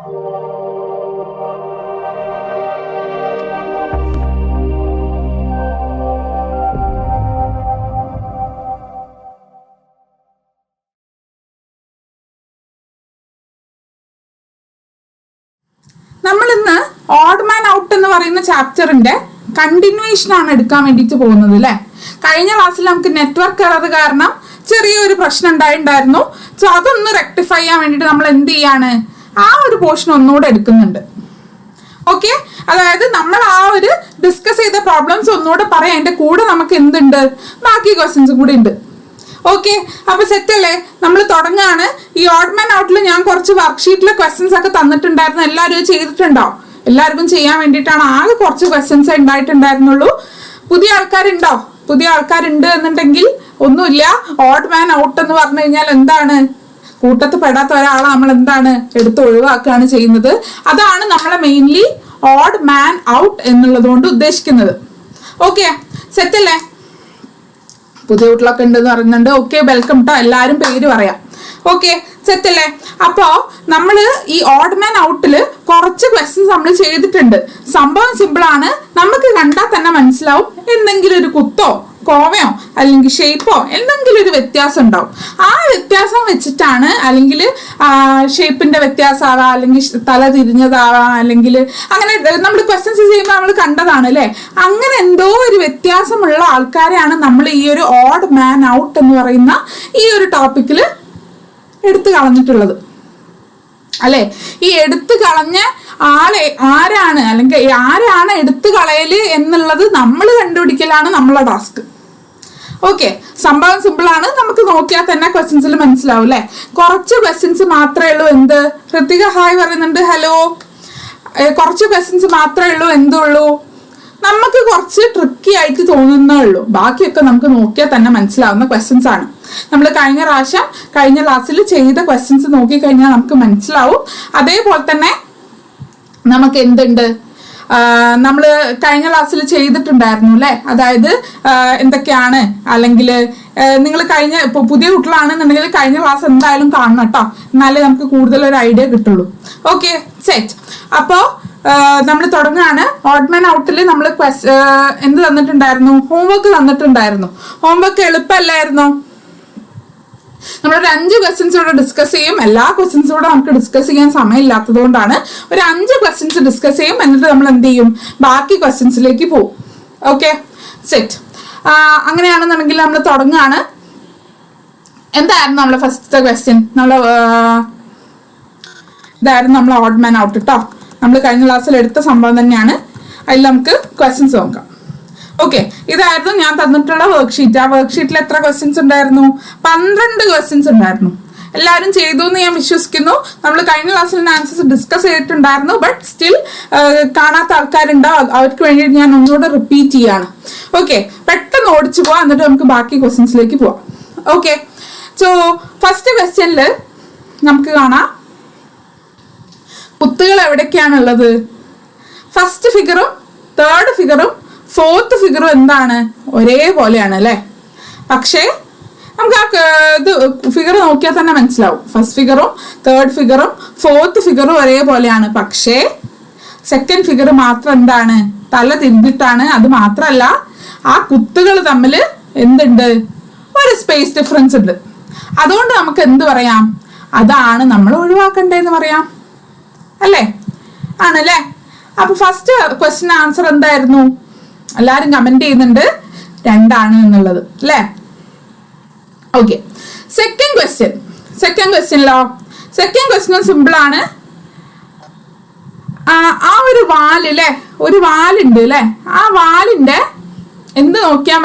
നമ്മളിന്ന് ഓഡ് മാൻ ഔട്ട് എന്ന് പറയുന്ന ചാപ്റ്ററിന്റെ കണ്ടിന്യൂവേഷൻ ആണ് എടുക്കാൻ വേണ്ടിയിട്ട് പോകുന്നത് അല്ലേ. കഴിഞ്ഞ ക്ലാസ്സിൽ നമുക്ക് നെറ്റ്വർക്ക് എറർ കാരണം ചെറിയൊരു പ്രശ്നം ഉണ്ടായിട്ടുണ്ടായിരുന്നു. സോ അതൊന്ന് റെക്ടിഫൈ ചെയ്യാൻ വേണ്ടിയിട്ട് നമ്മൾ എന്ത് ചെയ്യാണ്, ആ ഒരു പോർഷൻ ഒന്നുകൂടെ എടുക്കുന്നുണ്ട്. ഓക്കെ, അതായത് നമ്മൾ ആ ഒരു ഡിസ്കസ് ചെയ്ത പ്രോബ്ലംസ് ഒന്നുകൂടെ പറയാം. അതിന്റെ കൂടെ നമുക്ക് എന്തുണ്ട്, ബാക്കി ക്വസ്റ്റ്യൻസ് കൂടി ഉണ്ട്. ഓക്കെ, അപ്പൊ സെറ്റ് അല്ലേ? നമ്മൾ തുടങ്ങാണ്. ഈ ഓഡ് മാൻ ഔട്ടിൽ ഞാൻ കുറച്ച് വർക്ക്ഷീറ്റിലെ ക്വസ്റ്റ്യൻസ് ഒക്കെ തന്നിട്ടുണ്ടായിരുന്നു. എല്ലാവരും ചെയ്തിട്ടുണ്ടോ? എല്ലാവർക്കും ചെയ്യാൻ വേണ്ടിയിട്ടാണ്. ആകെ കുറച്ച് ക്വസ്റ്റ്യൻസ് ഉണ്ടായിട്ടുണ്ടായിരുന്നുള്ളൂ. പുതിയ ആൾക്കാരുണ്ടോ? പുതിയ ആൾക്കാരുണ്ട് എന്നുണ്ടെങ്കിൽ ഒന്നുമില്ല. ഓഡ് മാൻ ഔട്ട് എന്ന് പറഞ്ഞു കഴിഞ്ഞാൽ എന്താണ്, കൂട്ടത്തിൽ പെടാത്ത ഒരാളെ നമ്മൾ എന്താണ് എടുത്ത് ഒഴിവാക്കുകയാണ് ചെയ്യുന്നത്. അതാണ് നമ്മളെ മെയിൻലി ഓഡ് മാൻ ഔട്ട് എന്നുള്ളത് കൊണ്ട് ഉദ്ദേശിക്കുന്നത്. ഓക്കെ, സെറ്റ് അല്ലേ? പുതിയ വീട്ടിലൊക്കെ ഉണ്ടെന്ന് പറയുന്നുണ്ട്. ഓക്കെ, വെൽക്കം ട്ടോ. എല്ലാവരും പേര് പറയാം. ഓക്കെ, സെറ്റ് അല്ലേ? അപ്പോ നമ്മള് ഈ ഓഡ് മാൻ ഔട്ടില് കുറച്ച് ക്വസ്റ്റ്യൻസ് നമ്മൾ ചെയ്തിട്ടുണ്ട്. സംഭവം സിമ്പിൾ ആണ്. നമുക്ക് കണ്ടാൽ തന്നെ മനസ്സിലാവും എന്തെങ്കിലും ഒരു കുത്തോ കോവയോ അല്ലെങ്കിൽ ഷേപ്പോ എന്തെങ്കിലും ഒരു വ്യത്യാസം ഉണ്ടാവും. ആ വ്യത്യാസം വെച്ചിട്ടാണ്, അല്ലെങ്കിൽ ഷേപ്പിന്റെ വ്യത്യാസമാവാം, അല്ലെങ്കിൽ തല തിരിഞ്ഞതാവാം, അല്ലെങ്കിൽ അങ്ങനെ നമ്മൾ ക്വസ്റ്റ്യൻസ് ചെയ്യുമ്പോൾ നമ്മൾ കണ്ടതാണ് അല്ലേ. അങ്ങനെ എന്തോ ഒരു വ്യത്യാസമുള്ള ആൾക്കാരെയാണ് നമ്മൾ ഈ ഒരു ഓഡ് മാൻ ഔട്ട് എന്ന് പറയുന്ന ഈ ഒരു ടോപ്പിക്കിൽ എടുത്തു കളഞ്ഞിട്ടുള്ളത് അല്ലെ. ഈ എടുത്തു കളഞ്ഞ ആളെ ആരാണ്, അല്ലെങ്കിൽ ആരാണ് എടുത്തു കളയല് എന്നുള്ളത് നമ്മൾ കണ്ടുപിടിക്കലാണ് നമ്മളെ ടാസ്ക്. ഓക്കെ, സംഭവം സിമ്പിൾ ആണ്. നമുക്ക് നോക്കിയാൽ തന്നെ ക്വസ്റ്റ്യൻസിൽ മനസ്സിലാവും അല്ലെ. കുറച്ച് ക്വസ്റ്റ്യൻസ് മാത്രമേ ഉള്ളൂ. എന്ത്, ഹൃത്തിക ഹായ് പറയുന്നുണ്ട്, ഹലോ. കുറച്ച് ക്വസ്റ്റ്യൻസ് മാത്രമേ ഉള്ളൂ. എന്തുള്ളൂ, നമുക്ക് കുറച്ച് ട്രിക്കി ആയിട്ട് തോന്നുന്നേ ഉള്ളൂ. ബാക്കിയൊക്കെ നമുക്ക് നോക്കിയാൽ തന്നെ മനസ്സിലാവുന്ന ക്വസ്റ്റ്യൻസ് ആണ്. നമ്മൾ കഴിഞ്ഞ ക്ലാസ്സിൽ ചെയ്ത ക്വസ്റ്റ്യൻസ് നോക്കിക്കഴിഞ്ഞാൽ നമുക്ക് മനസ്സിലാവും. അതേപോലെ തന്നെ നമുക്ക് എന്തുണ്ട്, നമ്മൾ കഴിഞ്ഞ ക്ലാസ്സിൽ ചെയ്തിട്ടുണ്ടായിരുന്നു അല്ലെ. അതായത് എന്തൊക്കെയാണ്, അല്ലെങ്കിൽ നിങ്ങൾ ഇപ്പോൾ പുതിയ കുട്ടികളാണെന്നുണ്ടെങ്കിൽ കഴിഞ്ഞ ക്ലാസ് എന്തായാലും കാണണം കേട്ടോ. എന്നാലേ നമുക്ക് കൂടുതൽ ഒരു ഐഡിയ കിട്ടുള്ളൂ. Okay, set. അപ്പോൾ നമ്മൾ തുടങ്ങുകയാണ്. ഓഡ് മാൻ ഔട്ടിൽ നമ്മൾ എന്ത് തന്നിട്ടുണ്ടായിരുന്നു, ഹോംവർക്ക് തന്നിട്ടുണ്ടായിരുന്നു. ഹോംവർക്ക് എളുപ്പമല്ലായിരുന്നോ? നമ്മളൊരു 5 ക്വസ്റ്റ്യൻസ് കൂടെ ഡിസ്കസ് ചെയ്യും. എല്ലാ ക്വസ്റ്റ്യൻസും കൂടെ നമുക്ക് ഡിസ്കസ് ചെയ്യാൻ സമയമില്ലാത്തത് കൊണ്ടാണ് ഒരു 5 ക്വസ്റ്റ്യൻസ് ഡിസ്കസ് ചെയ്യും. എന്നിട്ട് നമ്മൾ എന്ത് ചെയ്യും, ബാക്കി ക്വസ്റ്റ്യൻസിലേക്ക് പോകും. Okay, set. അങ്ങനെയാണെന്നുണ്ടെങ്കിൽ നമ്മൾ തുടങ്ങുകയാണ്. എന്തായിരുന്നു നമ്മളെ ഫസ്റ്റത്തെ ക്വസ്റ്റ്യൻ? ഇതായിരുന്നു നമ്മളെ ഓഡ് മാൻ ഔട്ട് കേട്ടോ. നമ്മൾ കഴിഞ്ഞ ക്ലാസ്സിൽ എടുത്ത സംഭവം തന്നെയാണ്. അതിൽ നമുക്ക് ക്വസ്റ്റ്യൻസ് നോക്കാം. ഓക്കെ, ഇതായിരുന്നു ഞാൻ തന്നിട്ടുള്ള വർക്ക്ഷീറ്റ്. ആ വർക്ക്ഷീറ്റിൽ എത്ര ക്വസ്റ്റ്യൻസ് ഉണ്ടായിരുന്നു? 12 ക്വസ്റ്റ്യൻസ് ഉണ്ടായിരുന്നു. എല്ലാവരും ചെയ്തു എന്ന് ഞാൻ വിശ്വസിക്കുന്നു. നമ്മൾ കഴിഞ്ഞ ക്ലാസ്സിൽ ആൻസേഴ്സ് ഡിസ്കസ് ചെയ്തിട്ടുണ്ടായിരുന്നു. ബട്ട് സ്റ്റിൽ കാണാത്ത ആൾക്കാരുണ്ടാവും. അവർക്ക് വേണ്ടിയിട്ട് ഞാൻ ഒന്നുകൂടെ റിപ്പീറ്റ് ചെയ്യാണ്. ഓക്കെ, പെട്ടെന്ന് ഓടിച്ചു പോവാം. എന്നിട്ട് നമുക്ക് ബാക്കി ക്വസ്റ്റ്യൻസിലേക്ക് പോവാം. ഓക്കെ, സോ ഫസ്റ്റ് ക്വസ്റ്റ്യനിൽ നമുക്ക് കാണാം കുത്തുകൾ എവിടേക്കാണുള്ളത്. ഫസ്റ്റ് ഫിഗറും തേർഡ് ഫിഗറും ഫോർത്ത് ഫിഗറും എന്താണ്, ഒരേപോലെയാണ് അല്ലേ. പക്ഷേ നമുക്ക് ആ ഇത് ഫിഗർ നോക്കിയാൽ തന്നെ മനസ്സിലാവും. ഫസ്റ്റ് ഫിഗറും തേർഡ് ഫിഗറും ഫോർത്ത് ഫിഗറും ഒരേപോലെയാണ്. പക്ഷേ സെക്കൻഡ് ഫിഗർ മാത്രം എന്താണ്, തല തിരിഞ്ഞിട്ടാണ്. അത് മാത്രമല്ല, ആ കുത്തുകൾ തമ്മിൽ എന്തുണ്ട്, ഒരു സ്പേസ് ഡിഫറൻസ് ഉണ്ട്. അതുകൊണ്ട് നമുക്ക് എന്ത് പറയാം, അതാണ് നമ്മൾ ഒഴിവാക്കണ്ടേന്ന് പറയാം അല്ലേ. ആണല്ലേ. അപ്പൊ ഫസ്റ്റ് ക്വസ്റ്റ്യൻ ആൻസർ എന്തായിരുന്നു? എല്ലാരും കമന്റ് ചെയ്യുന്നുണ്ട് 2 എന്നുള്ളത് അല്ലേ. ഓക്കെ, സെക്കൻഡ് ക്വസ്റ്റ്യനിലോ, സെക്കൻഡ് ക്വസ്റ്റ്യൻ സിമ്പിൾ ആണ്. ആ ഒരു വാല് ഒരു വാലുണ്ട് അല്ലെ. ആ വാലിന്റെ എന്ത് നോക്കിയാൽ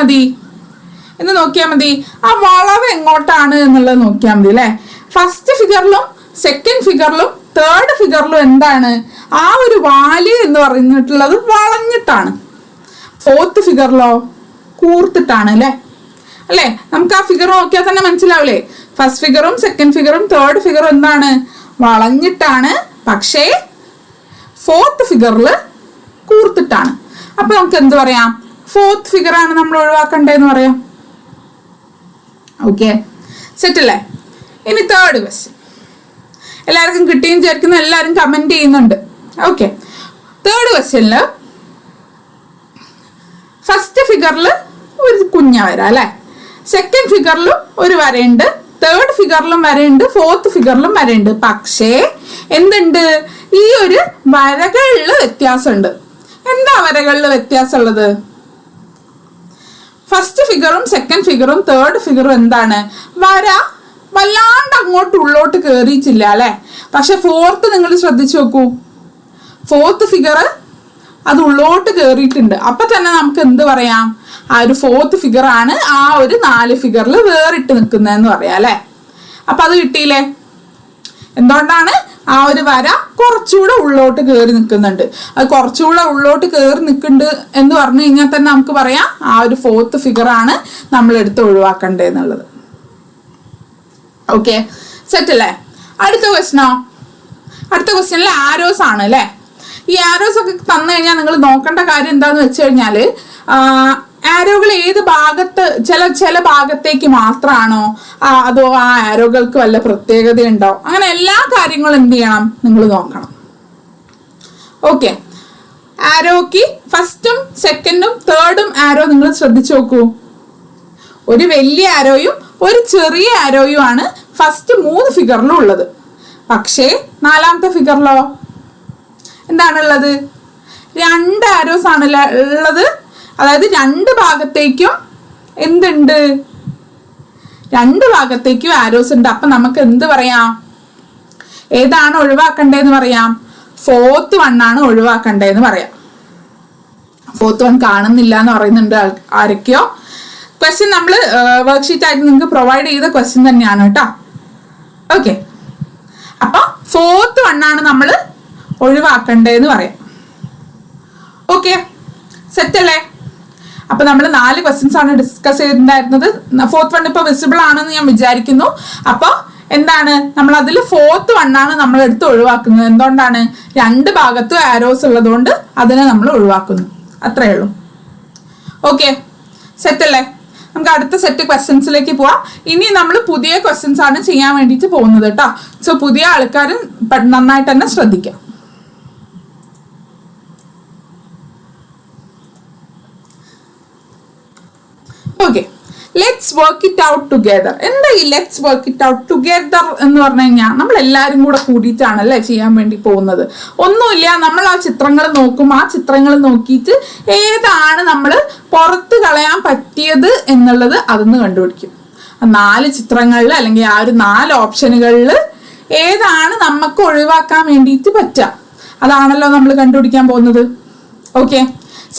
മതി, ആ വളവ് എങ്ങോട്ടാണ് എന്നുള്ളത് നോക്കിയാൽ മതി അല്ലെ. ഫസ്റ്റ് ഫിഗറിലും സെക്കൻഡ് ഫിഗറിലും തേർഡ് ഫിഗറിലും എന്താണ്, ആ ഒരു വാല് എന്ന് പറഞ്ഞിട്ടുള്ളത് വളഞ്ഞിട്ടാണ്. ഫോർത്ത് ഫിഗറിലോ കൂർത്തിട്ടാണ് അല്ലേ. നമുക്ക് ആ ഫിഗർ നോക്കിയാൽ തന്നെ മനസ്സിലാവില്ലേ. ഫസ്റ്റ് ഫിഗറും സെക്കൻഡ് ഫിഗറും തേർഡ് ഫിഗറും എന്താണ്, വളഞ്ഞിട്ടാണ്. പക്ഷേ ഫോർത്ത് ഫിഗറിൽ കൂർത്തിട്ടാണ്. അപ്പൊ നമുക്ക് എന്ത് പറയാം, ഫോർത്ത് ഫിഗർ ആണ് നമ്മൾ ഒഴിവാക്കണ്ടേന്ന് പറയാം. ഓക്കെ, സെറ്റ് അല്ലേ. ഇനി തേർഡ് ക്വസ്റ്റ്യൻ എല്ലാവർക്കും കിട്ടിയെന്ന് വിചാരിക്കുന്ന എല്ലാവരും കമന്റ് ചെയ്യുന്നുണ്ട്. ഓക്കെ, തേർഡ് ക്വസ്റ്റ്യനിൽ ഫസ്റ്റ് ഫിഗറിൽ ഒരു കുഞ്ഞ വര അല്ലെ, സെക്കൻഡ് ഫിഗറിലും ഒരു വരയുണ്ട്, തേർഡ് ഫിഗറിലും വരയുണ്ട്, ഫോർത്ത് ഫിഗറിലും വരയുണ്ട്. പക്ഷേ എന്തുണ്ട്, ഈ ഒരു വരകളിൽ വ്യത്യാസമുണ്ട്. എന്താ വരകളിൽ വ്യത്യാസമുള്ളത്? ഫസ്റ്റ് ഫിഗറും സെക്കൻഡ് ഫിഗറും തേർഡ് ഫിഗറും എന്താണ്, വര വല്ലാണ്ട് അങ്ങോട്ട് ഉള്ളോട്ട് കയറിയിട്ടില്ല അല്ലെ. പക്ഷെ ഫോർത്ത് നിങ്ങൾ ശ്രദ്ധിച്ചു നോക്കൂ, ഫോർത്ത് ഫിഗർ അത് ഉള്ളോട്ട് കയറിയിട്ടുണ്ട്. അപ്പൊ തന്നെ നമുക്ക് എന്ത് പറയാം, ആ ഒരു ഫോർത്ത് ഫിഗർ ആണ് ആ ഒരു 4 ഫിഗറിൽ വേറിട്ട് നിൽക്കുന്നതെന്ന് പറയാം അല്ലെ. അപ്പൊ അത് കിട്ടിയില്ലേ? എന്തുകൊണ്ടാണ്? ആ ഒരു വര കുറച്ചുകൂടെ ഉള്ളോട്ട് കയറി നിൽക്കുന്നുണ്ട്. അത് കുറച്ചുകൂടെ ഉള്ളോട്ട് കയറി നിൽക്കുന്നുണ്ട് എന്ന് പറഞ്ഞു കഴിഞ്ഞാൽ തന്നെ നമുക്ക് പറയാം ആ ഒരു ഫോർത്ത് ഫിഗർ ആണ് നമ്മൾ എടുത്ത് ഒഴിവാക്കണ്ടേന്നുള്ളത്. ഓക്കെ, സെറ്റ് അല്ലേ? അടുത്ത ക്വസ്റ്റ്യനോ? അടുത്ത ക്വസ്റ്റ്യനിൽ ആരോസ് ആണ് അല്ലേ. ഈ ആരോസ് ഒക്കെ തന്നു കഴിഞ്ഞാൽ നിങ്ങൾ നോക്കേണ്ട കാര്യം എന്താന്ന് വെച്ച് കഴിഞ്ഞാൽ, ആരോകൾ ഏത് ഭാഗത്ത്, ചില ഭാഗത്തേക്ക് മാത്രമാണോ, അതോ ആ ആരോകൾക്ക് വല്ല പ്രത്യേകത ഉണ്ടോ, അങ്ങനെ എല്ലാ കാര്യങ്ങളും എന്ത് ചെയ്യണം, നിങ്ങൾ നോക്കണം. ഓക്കെ, ആരോക്ക് ഫസ്റ്റും സെക്കൻഡും തേർഡും ആരോ നിങ്ങൾ ശ്രദ്ധിച്ചു നോക്കൂ. ഒരു വലിയ ആരോയും ഒരു ചെറിയ ആരോയും ആണ് ഫസ്റ്റ് 3 ഫിഗറിലും ഉള്ളത്. പക്ഷേ 4ാമത്തെ ഫിഗറിലോ എന്താണുള്ളത്? 2 ആരോസ് ആണ് ഉള്ളത്. അതായത് 2 ഭാഗത്തേക്കും എന്തുണ്ട്, 2 ഭാഗത്തേക്കും ആരോസ് ഉണ്ട്. അപ്പൊ നമുക്ക് എന്ത് പറയാം, ഏതാണ് ഒഴിവാക്കണ്ടേന്ന് പറയാം? ഫോർത്ത് 1 ആണ് ഒഴിവാക്കണ്ടേന്ന് പറയാം. ഫോർത്ത് 1 കാണുന്നില്ല എന്ന് പറയുന്നുണ്ട് ആരൊക്കെയോ. ക്വസ്റ്റ്യൻ നമ്മൾ വർക്ക്ഷീറ്റ് ആയിട്ട് നിങ്ങൾക്ക് പ്രൊവൈഡ് ചെയ്ത ക്വസ്റ്റ്യൻ തന്നെയാണ് കേട്ടോ. ഓക്കെ, അപ്പൊ ഫോർത്ത് 1 ആണ് നമ്മൾ ഒഴിവാക്കണ്ടേന്ന് പറയാം. ഓക്കെ, സെറ്റ് അല്ലേ? അപ്പൊ നമ്മൾ 4 ക്വസ്റ്റ്യൻസ് ആണ് ഡിസ്കസ് ചെയ്തിട്ടുണ്ടായിരുന്നത്. ഫോർത്ത് 1 ഇപ്പൊ വിസിബിൾ ആണെന്ന് ഞാൻ വിചാരിക്കുന്നു. അപ്പൊ എന്താണ്, നമ്മൾ അതിൽ ഫോർത്ത് 1 ആണ് നമ്മൾ എടുത്ത് ഒഴിവാക്കുന്നത്. എന്തുകൊണ്ടാണ്? 2 ഭാഗത്തും ആരോസ് ഉള്ളതുകൊണ്ട് അതിനെ നമ്മൾ ഒഴിവാക്കുന്നു. അത്രേ ഉള്ളൂ. ഓക്കെ, സെറ്റ് അല്ലേ? നമുക്ക് അടുത്ത സെറ്റ് ക്വസ്റ്റ്യൻസിലേക്ക് പോവാം. ഇനി നമ്മൾ പുതിയ ക്വസ്റ്റ്യൻസ് ആണ് ചെയ്യാൻ വേണ്ടിയിട്ട് പോകുന്നത് കേട്ടോ. സോ പുതിയ ആൾക്കാർ നന്നായിട്ട് തന്നെ ശ്രദ്ധിക്കാം. Okay, let's work it out together. എന്താ ഈ let's work it out together എന്ന് പറഞ്ഞു കഴിഞ്ഞാൽ, നമ്മൾ എല്ലാവരും കൂടെ കൂടിയിട്ടാണല്ലേ ചെയ്യാൻ വേണ്ടി പോകുന്നത്. ഒന്നുമില്ല, നമ്മൾ ആ ചിത്രങ്ങൾ നോക്കും, ആ ചിത്രങ്ങൾ നോക്കിയിട്ട് ഏതാണ് നമ്മൾ പുറത്ത് കളയാൻ പറ്റിയത് എന്നുള്ളത് അതൊന്ന് കണ്ടുപിടിക്കും. 4 ചിത്രങ്ങളിൽ അല്ലെങ്കിൽ ആ ഒരു 4 ഓപ്ഷനുകളിൽ ഏതാണ് നമുക്ക് ഒഴിവാക്കാൻ വേണ്ടിയിട്ട് പറ്റുക, അതാണല്ലോ നമ്മൾ കണ്ടുപിടിക്കാൻ പോകുന്നത്. ഓക്കെ,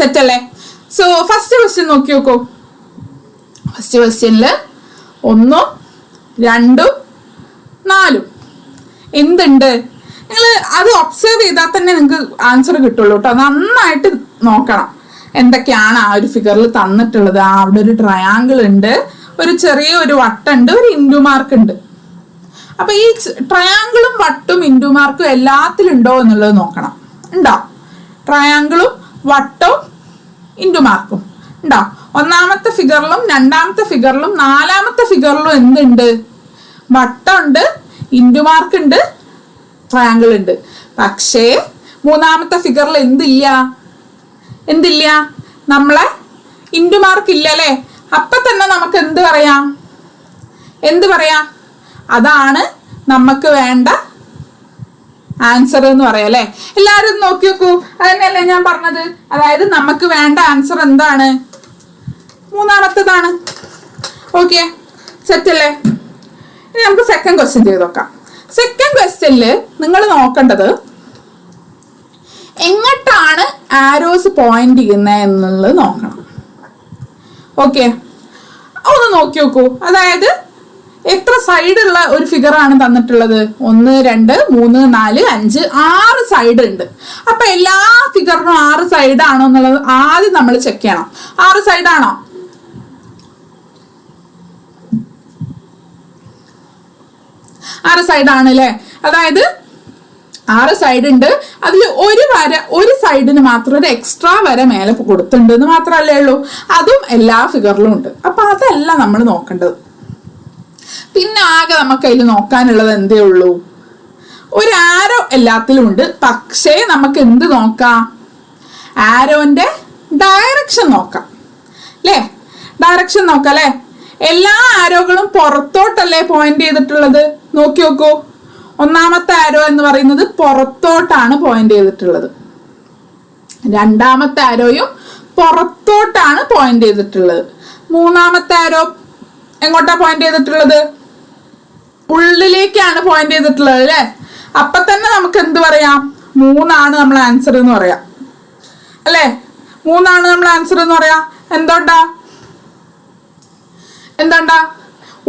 സെറ്റ് അല്ലേ? സോ ഫസ്റ്റ് ക്വസ്റ്റ്യൻ നോക്കി നോക്കൂ. ഫസ്റ്റ് ക്വസ്റ്റ്യനിൽ 1, 2, 4 എന്തുണ്ട്? നിങ്ങൾ അത് ഒബ്സർവ് ചെയ്താൽ തന്നെ നിങ്ങൾക്ക് ആൻസർ കിട്ടുള്ളൂ കേട്ടോ. നന്നായിട്ട് നോക്കണം എന്തൊക്കെയാണ് ആ ഒരു ഫിഗറിൽ തന്നിട്ടുള്ളത്. അവിടെ ഒരു ട്രയാങ്കിൾ ഉണ്ട്, ഒരു ചെറിയ ഒരു വട്ടുണ്ട്, ഒരു ഇൻഡു മാർക്ക് ഉണ്ട്. അപ്പൊ ഈ ട്രയാങ്കിളും വട്ടും ഇൻഡു മാർക്കും എല്ലാത്തിലും ഉണ്ടോ എന്നുള്ളത് നോക്കണം. ഉണ്ടോ? ട്രയാങ്കിളും വട്ടവും ഇൻഡു മാർക്കും ഉണ്ടോ? 1ാമത്തെ ഫിഗറിലും 2ാമത്തെ ഫിഗറിലും 4ാമത്തെ ഫിഗറിലും എന്തുണ്ട്? വട്ടമുണ്ട്, ഇൻഡു മാർക്ക് ഉണ്ട്, ട്രയാങ്കിൾ ഉണ്ട്. പക്ഷേ 3ാമത്തെ ഫിഗറിൽ എന്തില്ല? നമ്മളെ ഇൻഡു മാർക്ക് ഇല്ല അല്ലേ. അപ്പൊ തന്നെ നമുക്ക് എന്ത് പറയാം? അതാണ് നമുക്ക് വേണ്ട ആൻസർ എന്ന് പറയാം അല്ലെ. എല്ലാവരും നോക്കി നോക്കൂ, അതന്നെയല്ലേ ഞാൻ പറഞ്ഞത്. അതായത് നമുക്ക് വേണ്ട ആൻസർ എന്താണ്? 3ാമത്തേതാണ്. ഓക്കെ, സെറ്റ് അല്ലേ? ഇനി നമുക്ക് സെക്കൻഡ് ക്വസ്റ്റ്യൻ ചെയ്ത് നോക്കാം. സെക്കൻഡ് ക്വസ്റ്റ്യനിൽ നിങ്ങൾ നോക്കേണ്ടത് എങ്ങോട്ടാണ് ആരോസ് പോയിന്റ് ചെയ്യുന്നത് എന്നുള്ളത് നോക്കണം. ഓക്കെ, ഒന്ന് നോക്കി നോക്കൂ. അതായത് എത്ര സൈഡുള്ള ഒരു ഫിഗർ ആണ് തന്നിട്ടുള്ളത്? 1, 2, 3, 4, 5, 6 സൈഡ് ഉണ്ട്. അപ്പൊ എല്ലാ ഫിഗറിനും 6 സൈഡ് ആണോ എന്നുള്ളത് ആദ്യം നമ്മൾ ചെക്ക് ചെയ്യണം. 6 സൈഡ് ആണോ? 6 സൈഡ് ആണ് അല്ലേ. അതായത് 6 സൈഡ് ഉണ്ട്. അതിൽ ഒരു സൈഡിന് മാത്രം ഒരു എക്സ്ട്രാ വര മേലെ കൊടുത്തിട്ടുണ്ട് എന്ന് മാത്രമല്ലേ ഉള്ളൂ. അതും എല്ലാ ഫിഗറിലും ഉണ്ട്. അപ്പൊ അതല്ല നമ്മൾ നോക്കേണ്ടത്. പിന്നെ ആകെ നമുക്ക് അതിൽ നോക്കാനുള്ളത് എന്തേ ഉള്ളൂ? ഒരു ആരോ എല്ലാത്തിലും ഉണ്ട്. പക്ഷേ നമുക്ക് എന്ത് നോക്കാം? ആരോന്റെ ഡയറക്ഷൻ നോക്കാം അല്ലേ? ഡയറക്ഷൻ നോക്കാം അല്ലേ? എല്ലാ ആരോകളും പുറത്തോട്ടല്ലേ പോയിന്റ് ചെയ്തിട്ടുള്ളത്? നോക്കി നോക്കൂ. ഒന്നാമത്തെ ആരോ എന്ന് പറയുന്നത് പുറത്തോട്ടാണ് പോയിന്റ് ചെയ്തിട്ടുള്ളത്. രണ്ടാമത്തെ ആരോയും പുറത്തോട്ടാണ് പോയിന്റ് ചെയ്തിട്ടുള്ളത്. മൂന്നാമത്തെ ആരോ എങ്ങോട്ടാ പോയിന്റ് ചെയ്തിട്ടുള്ളത്? ഉള്ളിലേക്കാണ് പോയിന്റ് ചെയ്തിട്ടുള്ളത് അല്ലേ? അപ്പൊ തന്നെ നമുക്ക് എന്ത് പറയാം? 3 ആണ് നമ്മൾ ആൻസർ എന്ന് പറയാം അല്ലേ? 3 ആണ് നമ്മൾ ആൻസർ എന്ന് പറയാം. എന്തുകൊണ്ടാ?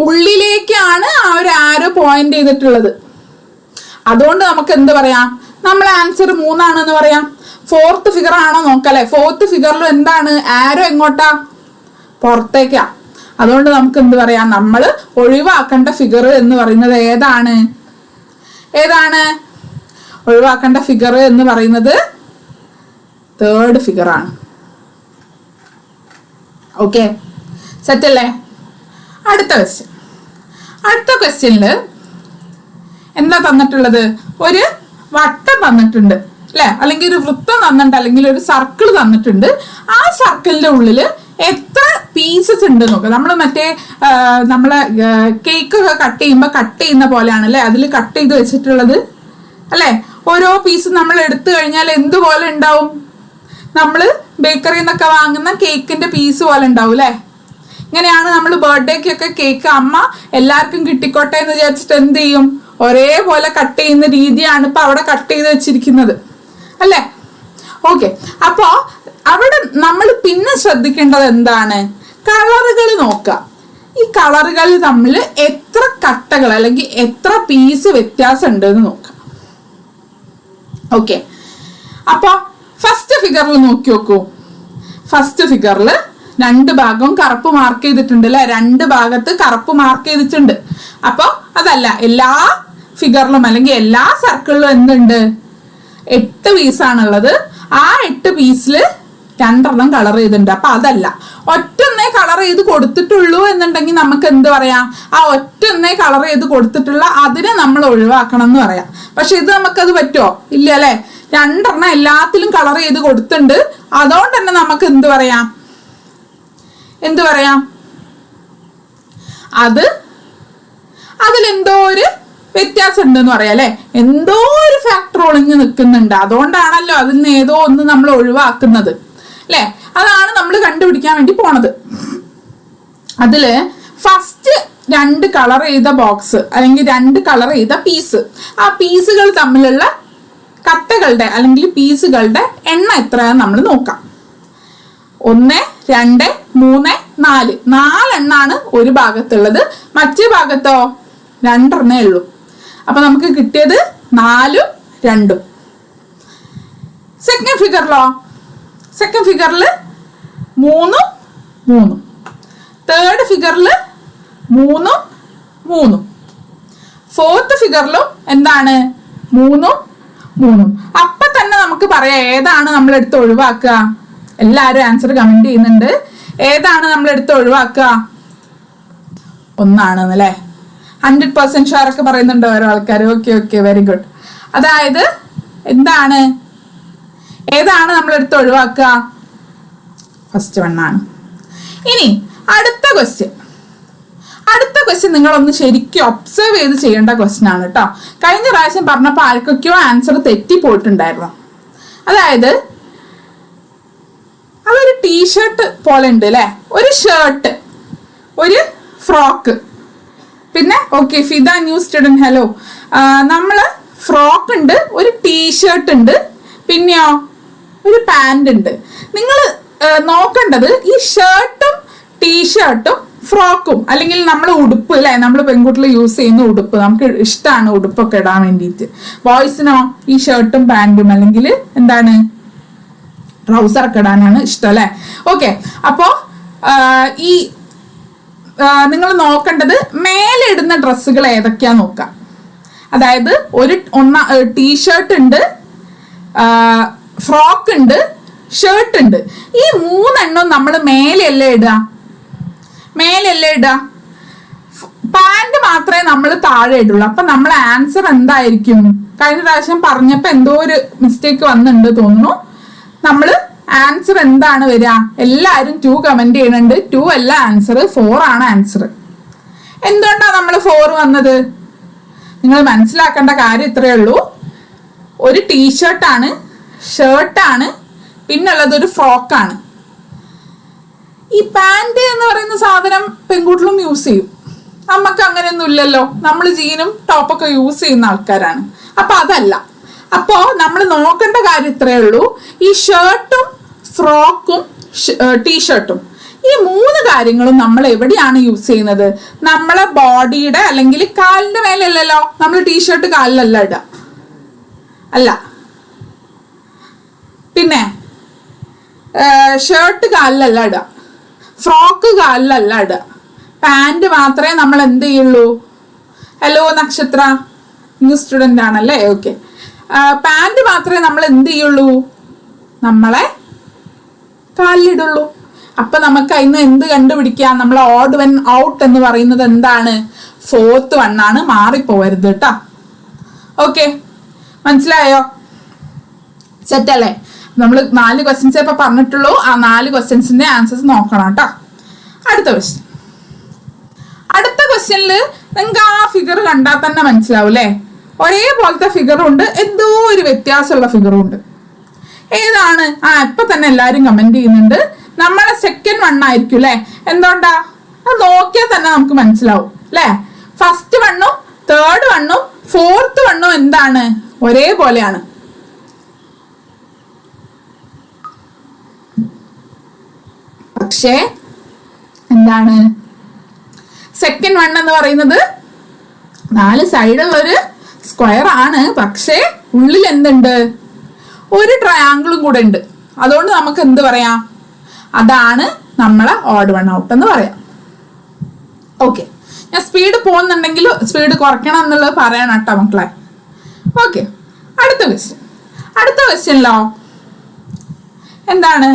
ഉള്ളിലേക്കാണ് ആ ഒരു ആരോ പോയിന്റ് ചെയ്തിട്ടുള്ളത്. അതുകൊണ്ട് നമുക്ക് എന്ത് പറയാം? നമ്മൾ ആൻസർ 3 ആണെന്ന് പറയാം. 4th ഫിഗർ ആണോ നോക്കല്ലേ? 4th ഫിഗറിലും എന്താണ്? ആരോ എങ്ങോട്ടാ? പുറത്തേക്കാ. അതുകൊണ്ട് നമുക്ക് എന്ത് പറയാം? നമ്മൾ ഒഴിവാക്കേണ്ട ഫിഗർ എന്ന് പറയുന്നത് ഏതാണ്? ഒഴിവാക്കേണ്ട ഫിഗർ എന്ന് പറയുന്നത് 3rd ഫിഗർ ആണ്. ഓക്കെ, സെറ്റ് അല്ലേ? അടുത്ത ക്വസ്റ്റ്യനില് എന്താ തന്നിട്ടുള്ളത്? ഒരു വട്ടം തന്നിട്ടുണ്ട് അല്ലെ? അല്ലെങ്കിൽ ഒരു വൃത്തം തന്നിട്ടുണ്ട്, അല്ലെങ്കിൽ ഒരു സർക്കിൾ തന്നിട്ടുണ്ട്. ആ സർക്കിളിന്റെ ഉള്ളിൽ എത്ര പീസസ് ഉണ്ട് നോക്കുക. നമ്മൾ നമ്മളെ കേക്ക് ഒക്കെ കട്ട് ചെയ്യുന്ന പോലെയാണ് അല്ലെ അതിൽ കട്ട് ചെയ്ത് വെച്ചിട്ടുള്ളത് അല്ലെ? ഓരോ പീസ് നമ്മൾ എടുത്തു കഴിഞ്ഞാൽ എന്തുപോലെ ഉണ്ടാവും? നമ്മൾ ബേക്കറിയിൽ നിന്നൊക്കെ വാങ്ങുന്ന കേക്കിന്റെ പീസ് പോലെ ഉണ്ടാവും അല്ലെ? ഇങ്ങനെയാണ് നമ്മൾ ബർത്ത്ഡേക്കൊക്കെ കേക്ക് അമ്മ എല്ലാവർക്കും കിട്ടിക്കോട്ടെ എന്ന് വിചാരിച്ചിട്ട് എന്ത് ചെയ്യും? ഒരേപോലെ കട്ട് ചെയ്യുന്ന രീതിയാണ് ഇപ്പൊ അവിടെ കട്ട് ചെയ്ത് വെച്ചിരിക്കുന്നത് അല്ലേ? ഓക്കെ, അപ്പോ അവിടെ നമ്മൾ പിന്നെ ശ്രദ്ധിക്കേണ്ടത് എന്താണ്? കളറുകൾ നോക്കുക. ഈ കളറുകൾ തമ്മിൽ എത്ര കട്ടകൾ അല്ലെങ്കിൽ എത്ര പീസ് വ്യത്യാസം ഉണ്ട് എന്ന് നോക്കാം. ഓക്കെ, അപ്പൊ ഫസ്റ്റ് ഫിഗറിൽ നോക്കി നോക്കൂ. ഫസ്റ്റ് ഫിഗറിൽ 2 ഭാഗവും കറുപ്പ് മാർക്ക് ചെയ്തിട്ടുണ്ട് അല്ലെ? 2 ഭാഗത്ത് കറുപ്പ് മാർക്ക് ചെയ്തിട്ടുണ്ട്. അപ്പൊ അതല്ല, എല്ലാ ഫിഗറിലും അല്ലെങ്കിൽ എല്ലാ സർക്കിളിലും എന്തുണ്ട്? 8 പീസാണുള്ളത്. ആ 8 പീസിൽ 2 കളർ ചെയ്തിട്ടുണ്ട്. അപ്പൊ അതല്ല, ഒറ്റൊന്നേ കളർ ചെയ്ത് കൊടുത്തിട്ടുള്ളൂ എന്നുണ്ടെങ്കിൽ നമുക്ക് എന്ത് പറയാം? ആ ഒറ്റൊന്നേ കളർ ചെയ്ത് കൊടുത്തിട്ടുള്ള അതിനെ നമ്മൾ ഒഴിവാക്കണം എന്ന് പറയാം. പക്ഷെ ഇത് നമുക്കത് പറ്റുമോ? ഇല്ല അല്ലെ? 2 എല്ലാത്തിലും കളർ ചെയ്ത് കൊടുത്തിട്ടുണ്ട്. അതുകൊണ്ട് തന്നെ നമുക്ക് എന്ത് പറയാം? അതിലെന്തോ ഒരു വ്യത്യാസം ഉണ്ടെന്ന് പറയാം അല്ലെ? എന്തോ ഒരു ഫാക്ടർ ഒളിഞ്ഞു നിൽക്കുന്നുണ്ട്. അതുകൊണ്ടാണല്ലോ അതിൽ നിന്ന് ഏതോ ഒന്ന് നമ്മൾ ഒഴിവാക്കുന്നത് അല്ലെ? അതാണ് നമ്മൾ കണ്ടുപിടിക്കാൻ വേണ്ടി പോണത്. അതില് ഫസ്റ്റ് 2 കളർ ചെയ്ത ബോക്സ് അല്ലെങ്കിൽ 2 കളർ ചെയ്ത പീസ്, ആ പീസുകൾ തമ്മിലുള്ള കട്ടകളുടെ അല്ലെങ്കിൽ പീസുകളുടെ എണ്ണം എത്രയാണെന്ന് നമ്മൾ നോക്കാം. 1, 2, 3, 4 4 ഒരു ഭാഗത്തുള്ളത്. മറ്റേ ഭാഗത്തോ 2 ഉള്ളൂ. അപ്പൊ നമുക്ക് കിട്ടിയത് 4, 2. സെക്കൻഡ് ഫിഗറിലോ? സെക്കൻഡ് ഫിഗറിൽ 3, 3. തേർഡ് ഫിഗറിൽ 3, 3. ഫോർത്ത് ഫിഗറിലും എന്താണ്? 3, 3. അപ്പൊ തന്നെ നമുക്ക് പറയാം ഏതാണ് നമ്മൾ എടുത്ത് ഒഴിവാക്കുക. എല്ലാവരും ആൻസർ കമന്റ് ചെയ്യുന്നുണ്ട്. ഏതാണ് നമ്മൾ എടുത്ത് ഒഴിവാക്കുക? 1 അല്ലേ? 100% ഷുവർ ഒക്കെ പറയുന്നുണ്ട് ഓരോ ആൾക്കാർ. Okay, very good. അതായത് എന്താണ്? ഏതാണ് നമ്മൾ എടുത്ത് ഒഴിവാക്കുക? ഫസ്റ്റ് 1 ആണ്. ഇനി അടുത്ത ക്വസ്റ്റ്യൻ നിങ്ങളൊന്ന് ശരിക്കും ഒബ്സർവ് ചെയ്ത് ചെയ്യേണ്ട ക്വസ്റ്റ്യൻ ആണ് കേട്ടോ. കഴിഞ്ഞ പ്രാവശ്യം പറഞ്ഞപ്പോൾ ആർക്കൊക്കെയോ ആൻസർ തെറ്റിപ്പോയിട്ടുണ്ടായിരുന്നു. അതായത് അതൊരു ടീഷർട്ട് പോലെ ഉണ്ട് അല്ലെ? ഒരു ഷർട്ട്, ഒരു ഫ്രോക്ക്, പിന്നെ okay Fida new student hello. നമ്മള് ഫ്രോക്ക് ഉണ്ട്, ഒരു ടീഷർട്ട് ഉണ്ട്, പിന്നെയോ ഒരു പാന്റ് ഉണ്ട്. നിങ്ങൾ നോക്കേണ്ടത് ഈ ഷർട്ടും ടീഷർട്ടും ഫ്രോക്കും അല്ലെങ്കിൽ നമ്മൾ ഉടുപ്പ് അല്ലെ? നമ്മൾ പെൺകുട്ടികൾ യൂസ് ചെയ്യുന്ന ഉടുപ്പ്, നമുക്ക് ഇഷ്ടമാണ് ഉടുപ്പൊക്കെ ഇടാൻ വേണ്ടിയിട്ട്. ബോയ്സിനോ ഈ ഷർട്ടും പാന്റും അല്ലെങ്കിൽ എന്താണ് ട്രൗസർ ഒക്കെ ഇടാനാണ് ഇഷ്ടം അല്ലെ? ഓക്കെ, അപ്പോ ഈ നിങ്ങൾ നോക്കേണ്ടത് മേലെ ഇടുന്ന ഡ്രസ്സുകൾ ഏതൊക്കെയാ നോക്കാം. അതായത് ഒരു ടീഷർട്ട് ഉണ്ട്, ഫ്രോക്ക് ഉണ്ട്, ഷർട്ട് ഉണ്ട്. ഈ 3 നമ്മൾ മേലെയല്ലേ ഇടുക? പാന്റ് മാത്രമേ നമ്മൾ താഴെ ഇടുള്ളൂ. അപ്പൊ നമ്മളെ ആൻസർ എന്തായിരിക്കും? കഴിഞ്ഞ പ്രാവശ്യം പറഞ്ഞപ്പോ എന്തോ ഒരു മിസ്റ്റേക്ക് വന്നിട്ടുണ്ട് തോന്നുന്നു. നമ്മള് ആൻസർ എന്താണ് വരിക? എല്ലാരും 2 കമന്റ് ചെയ്യുന്നുണ്ട്. 2 അല്ല ആൻസർ, 4 ആണ് ആൻസർ. എന്തുകൊണ്ടാണ് നമ്മൾ 4 വന്നത്? നിങ്ങൾ മനസ്സിലാക്കേണ്ട കാര്യം ഇത്രയേ ഉള്ളൂ. ഒരു ടീഷർട്ടാണ്, ഷർട്ടാണ്, പിന്നുള്ളത് ഒരു ഫ്രോക്കാണ്. ഈ പാന്റ് എന്ന് പറയുന്ന സാധനം പെൺകുട്ടികളും യൂസ് ചെയ്യും. നമുക്ക് അങ്ങനെയൊന്നും ഇല്ലല്ലോ. നമ്മൾ ജീനും ടോപ്പൊക്കെ യൂസ് ചെയ്യുന്ന ആൾക്കാരാണ്. അപ്പൊ അതല്ല. അപ്പോ നമ്മൾ നോക്കേണ്ട കാര്യം ഇത്രയേ ഉള്ളൂ. ഈ ഷർട്ടും ഫ്രോക്കും ടീഷർട്ടും, ഈ 3 കാര്യങ്ങളും നമ്മൾ എവിടെയാണ് യൂസ് ചെയ്യുന്നത്? നമ്മളെ ബോഡിയുടെ അല്ലെങ്കിൽ കാലിന്റെ മേലല്ലല്ലോ. നമ്മൾ ടീഷർട്ട് കാലിലല്ല ഇടുക, അല്ല. പിന്നെ ഷർട്ട് കാലിലല്ല ഇടുക, ഫ്രോക്ക് കാലിലല്ല ഇടുക. പാന്റ് മാത്രമേ നമ്മൾ എന്ത് ചെയ്യുള്ളൂ? ഹലോ നക്ഷത്ര, ന്യൂ സ്റ്റുഡൻ്റ് ആണല്ലേ? ഓക്കെ. പാന്റ് മാത്രമേ നമ്മൾ എന്ത് ചെയ്യുള്ളൂ? നമ്മളെ കാലിലിടുള്ളൂ. അപ്പൊ നമുക്ക് അതിന് എന്ത് കണ്ടുപിടിക്കാം? നമ്മൾ ഓഡ് വൺ ഔട്ട് എന്ന് പറയുന്നത് എന്താണ്? 4th വൺ ആണ്. മാറിപ്പോവരുത് കേട്ടോ. ഓക്കെ, മനസ്സിലായോ? സെറ്റ് അല്ലേ? നമ്മൾ 4 ക്വസ്റ്റ്യൻസ് ഇപ്പൊ പറഞ്ഞിട്ടുള്ളൂ. ആ 4 ക്വസ്റ്റ്യൻസിന്റെ ആൻസേഴ്സ് നോക്കണം കേട്ടോ. അടുത്ത ക്വസ്റ്റ്യൻ. അടുത്ത ക്വസ്റ്റ്യനിൽ നിങ്ങൾക്ക് ആ ഫിഗർ കണ്ടാൽ തന്നെ മനസ്സിലാവും അല്ലേ? ഒരേപോലത്തെ ഫിഗറും ഉണ്ട്, എന്തോ ഒരു വ്യത്യാസമുള്ള ഫിഗറും ഉണ്ട്. ഏതാണ്? ഇപ്പൊ തന്നെ എല്ലാരും കമന്റ് ചെയ്യുന്നുണ്ട്. നമ്മളെ 2nd വൺ ആയിരിക്കും അല്ലെ? എന്തുകൊണ്ടാ? അത് നോക്കിയാൽ തന്നെ നമുക്ക് മനസ്സിലാവും അല്ലെ? 1st വണ്ണും 3rd വണ്ണും 4th വണ്ണും എന്താണ്? ഒരേപോലെയാണ്. പക്ഷേ എന്താണ്? 2nd വൺ എന്ന് പറയുന്നത് 4 സൈഡുള്ളൊരു സ്ക്വയർ ആണ്. പക്ഷേ ഉള്ളിൽ എന്തുണ്ട്? ഒരു ട്രയാങ്കിളും കൂടെ ഉണ്ട്. അതുകൊണ്ട് നമുക്ക് എന്ത് പറയാം? അതാണ് നമ്മളെ ഓഡ് വൺ ഔട്ട് എന്ന് പറയാം. ഓക്കെ, ഞാൻ സ്പീഡ് പോകുന്നുണ്ടെങ്കിൽ സ്പീഡ് കുറയ്ക്കണം എന്നുള്ളത് പറയണം കേട്ടോ മക്കളെ. ഓക്കെ, അടുത്ത ക്വസ്റ്റ്യൻ. അടുത്ത ക്വസ്റ്റ്യനിലോ എന്താണ്?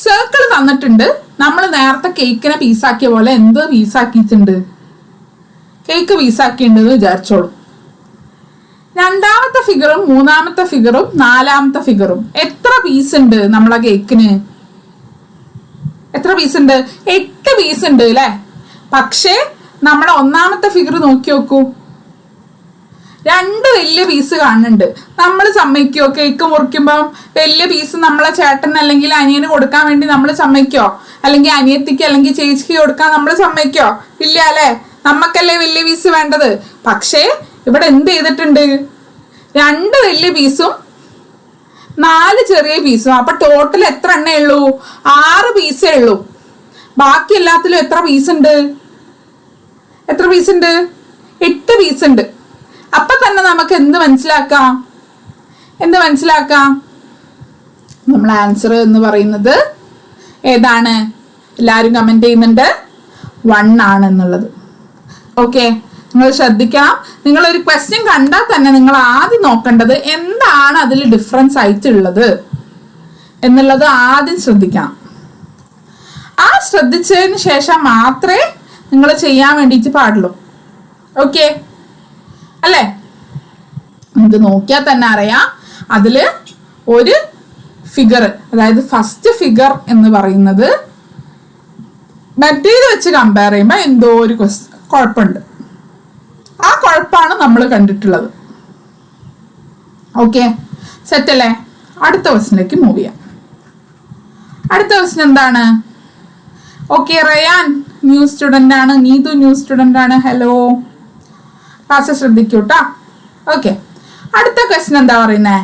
സർക്കിൾ തന്നിട്ടുണ്ട്. നമ്മൾ നേരത്തെ കേക്കിനെ പീസാക്കിയ പോലെ എന്ത് പീസാക്കിയിട്ടുണ്ട്? കേക്ക് പീസാക്കിയിട്ടുണ്ടെന്ന് വിചാരിച്ചോളൂ. 2ാമത്തെ ഫിഗറും 3ാമത്തെ ഫിഗറും 4ാമത്തെ ഫിഗറും എത്ര പീസ് ഉണ്ട് നമ്മളെ കേക്കിന്? എത്ര പീസ് ഉണ്ട്? 8 പീസ് ഉണ്ട് അല്ലെ? പക്ഷേ നമ്മളെ 1ാമത്തെ ഫിഗർ നോക്കി നോക്കൂ, 2 വലിയ പീസ് കാണുന്നുണ്ട്. നമ്മൾ സമ്മതിക്കോ? കേക്ക് മുറിക്കുമ്പം വലിയ പീസ് നമ്മളെ ചേട്ടൻ അല്ലെങ്കിൽ അനിയന് കൊടുക്കാൻ വേണ്ടി നമ്മൾ സമ്മതിക്കോ? അല്ലെങ്കിൽ അനിയത്തിക്ക് അല്ലെങ്കിൽ ചേച്ചിക്ക് കൊടുക്കാൻ നമ്മൾ സമ്മതിക്കോ? ഇല്ല അല്ലെ? നമ്മക്കല്ലേ വലിയ പീസ് വേണ്ടത്. പക്ഷേ ഇവിടെ എന്ത് ചെയ്തിട്ടുണ്ട്? 2 വലിയ പീസും 4 ചെറിയ പീസും. അപ്പൊ ടോട്ടൽ എത്ര എണ്ണേ ഉള്ളൂ? 6 പീസേ ഉള്ളൂ. ബാക്കി എല്ലാത്തിലും എത്ര പീസ് ഉണ്ട്? എത്ര പീസ് ഉണ്ട്? 8 പീസ് ഉണ്ട്. അപ്പൊ തന്നെ നമുക്ക് എന്ത് മനസ്സിലാക്കാം? എന്ത് മനസ്സിലാക്കാം? നമ്മൾ ആൻസർ എന്ന് പറയുന്നത് ഏതാണ്? എല്ലാവരും കമന്റ് ചെയ്യുന്നുണ്ട് 1 ആണെന്നുള്ളത്. ഓക്കെ, നിങ്ങൾ ശ്രദ്ധിക്കണം. നിങ്ങളൊരു ക്വസ്റ്റ്യൻ കണ്ടാൽ തന്നെ നിങ്ങൾ ആദ്യം നോക്കേണ്ടത് എന്താണ് അതിൽ ഡിഫറൻസ് ആയിട്ടുള്ളത് എന്നുള്ളത് ആദ്യം ശ്രദ്ധിക്കണം. ആ ശ്രദ്ധിച്ചതിന് ശേഷം മാത്രമേ നിങ്ങൾ ചെയ്യാൻ വേണ്ടിയിട്ട് പാടുള്ളൂ. ഓക്കെ അല്ലേ? നിങ്ങൾക്ക് നോക്കിയാൽ തന്നെ അറിയാം അതില് ഒരു ഫിഗർ, അതായത് ഫസ്റ്റ് ഫിഗർ എന്ന് പറയുന്നത് മറ്റേത് വെച്ച് കമ്പയർ ചെയ്യുമ്പോൾ എന്തോ ഒരു കുഴപ്പമുണ്ട്. ആ കുഴപ്പമാണ് നമ്മൾ കണ്ടിട്ടുള്ളത്. ഓക്കെ, സെറ്റ് അല്ലേ? അടുത്ത ക്വസ്റ്റിനിലേക്ക് മൂവ് ചെയ്യാം. അടുത്ത ക്വസ്റ്റ്യൻ എന്താണ്? ഓക്കെ, റയാൻ ന്യൂ സ്റ്റുഡൻ്റ് ആണ്, നീതു ന്യൂ സ്റ്റുഡൻ്റ് ആണ്. ഹലോ, ക്ലാസ് ശ്രദ്ധിക്കൂട്ടാ. ഓക്കെ, അടുത്ത ക്വസ്റ്റ്യൻ എന്താ പറയുന്നേ?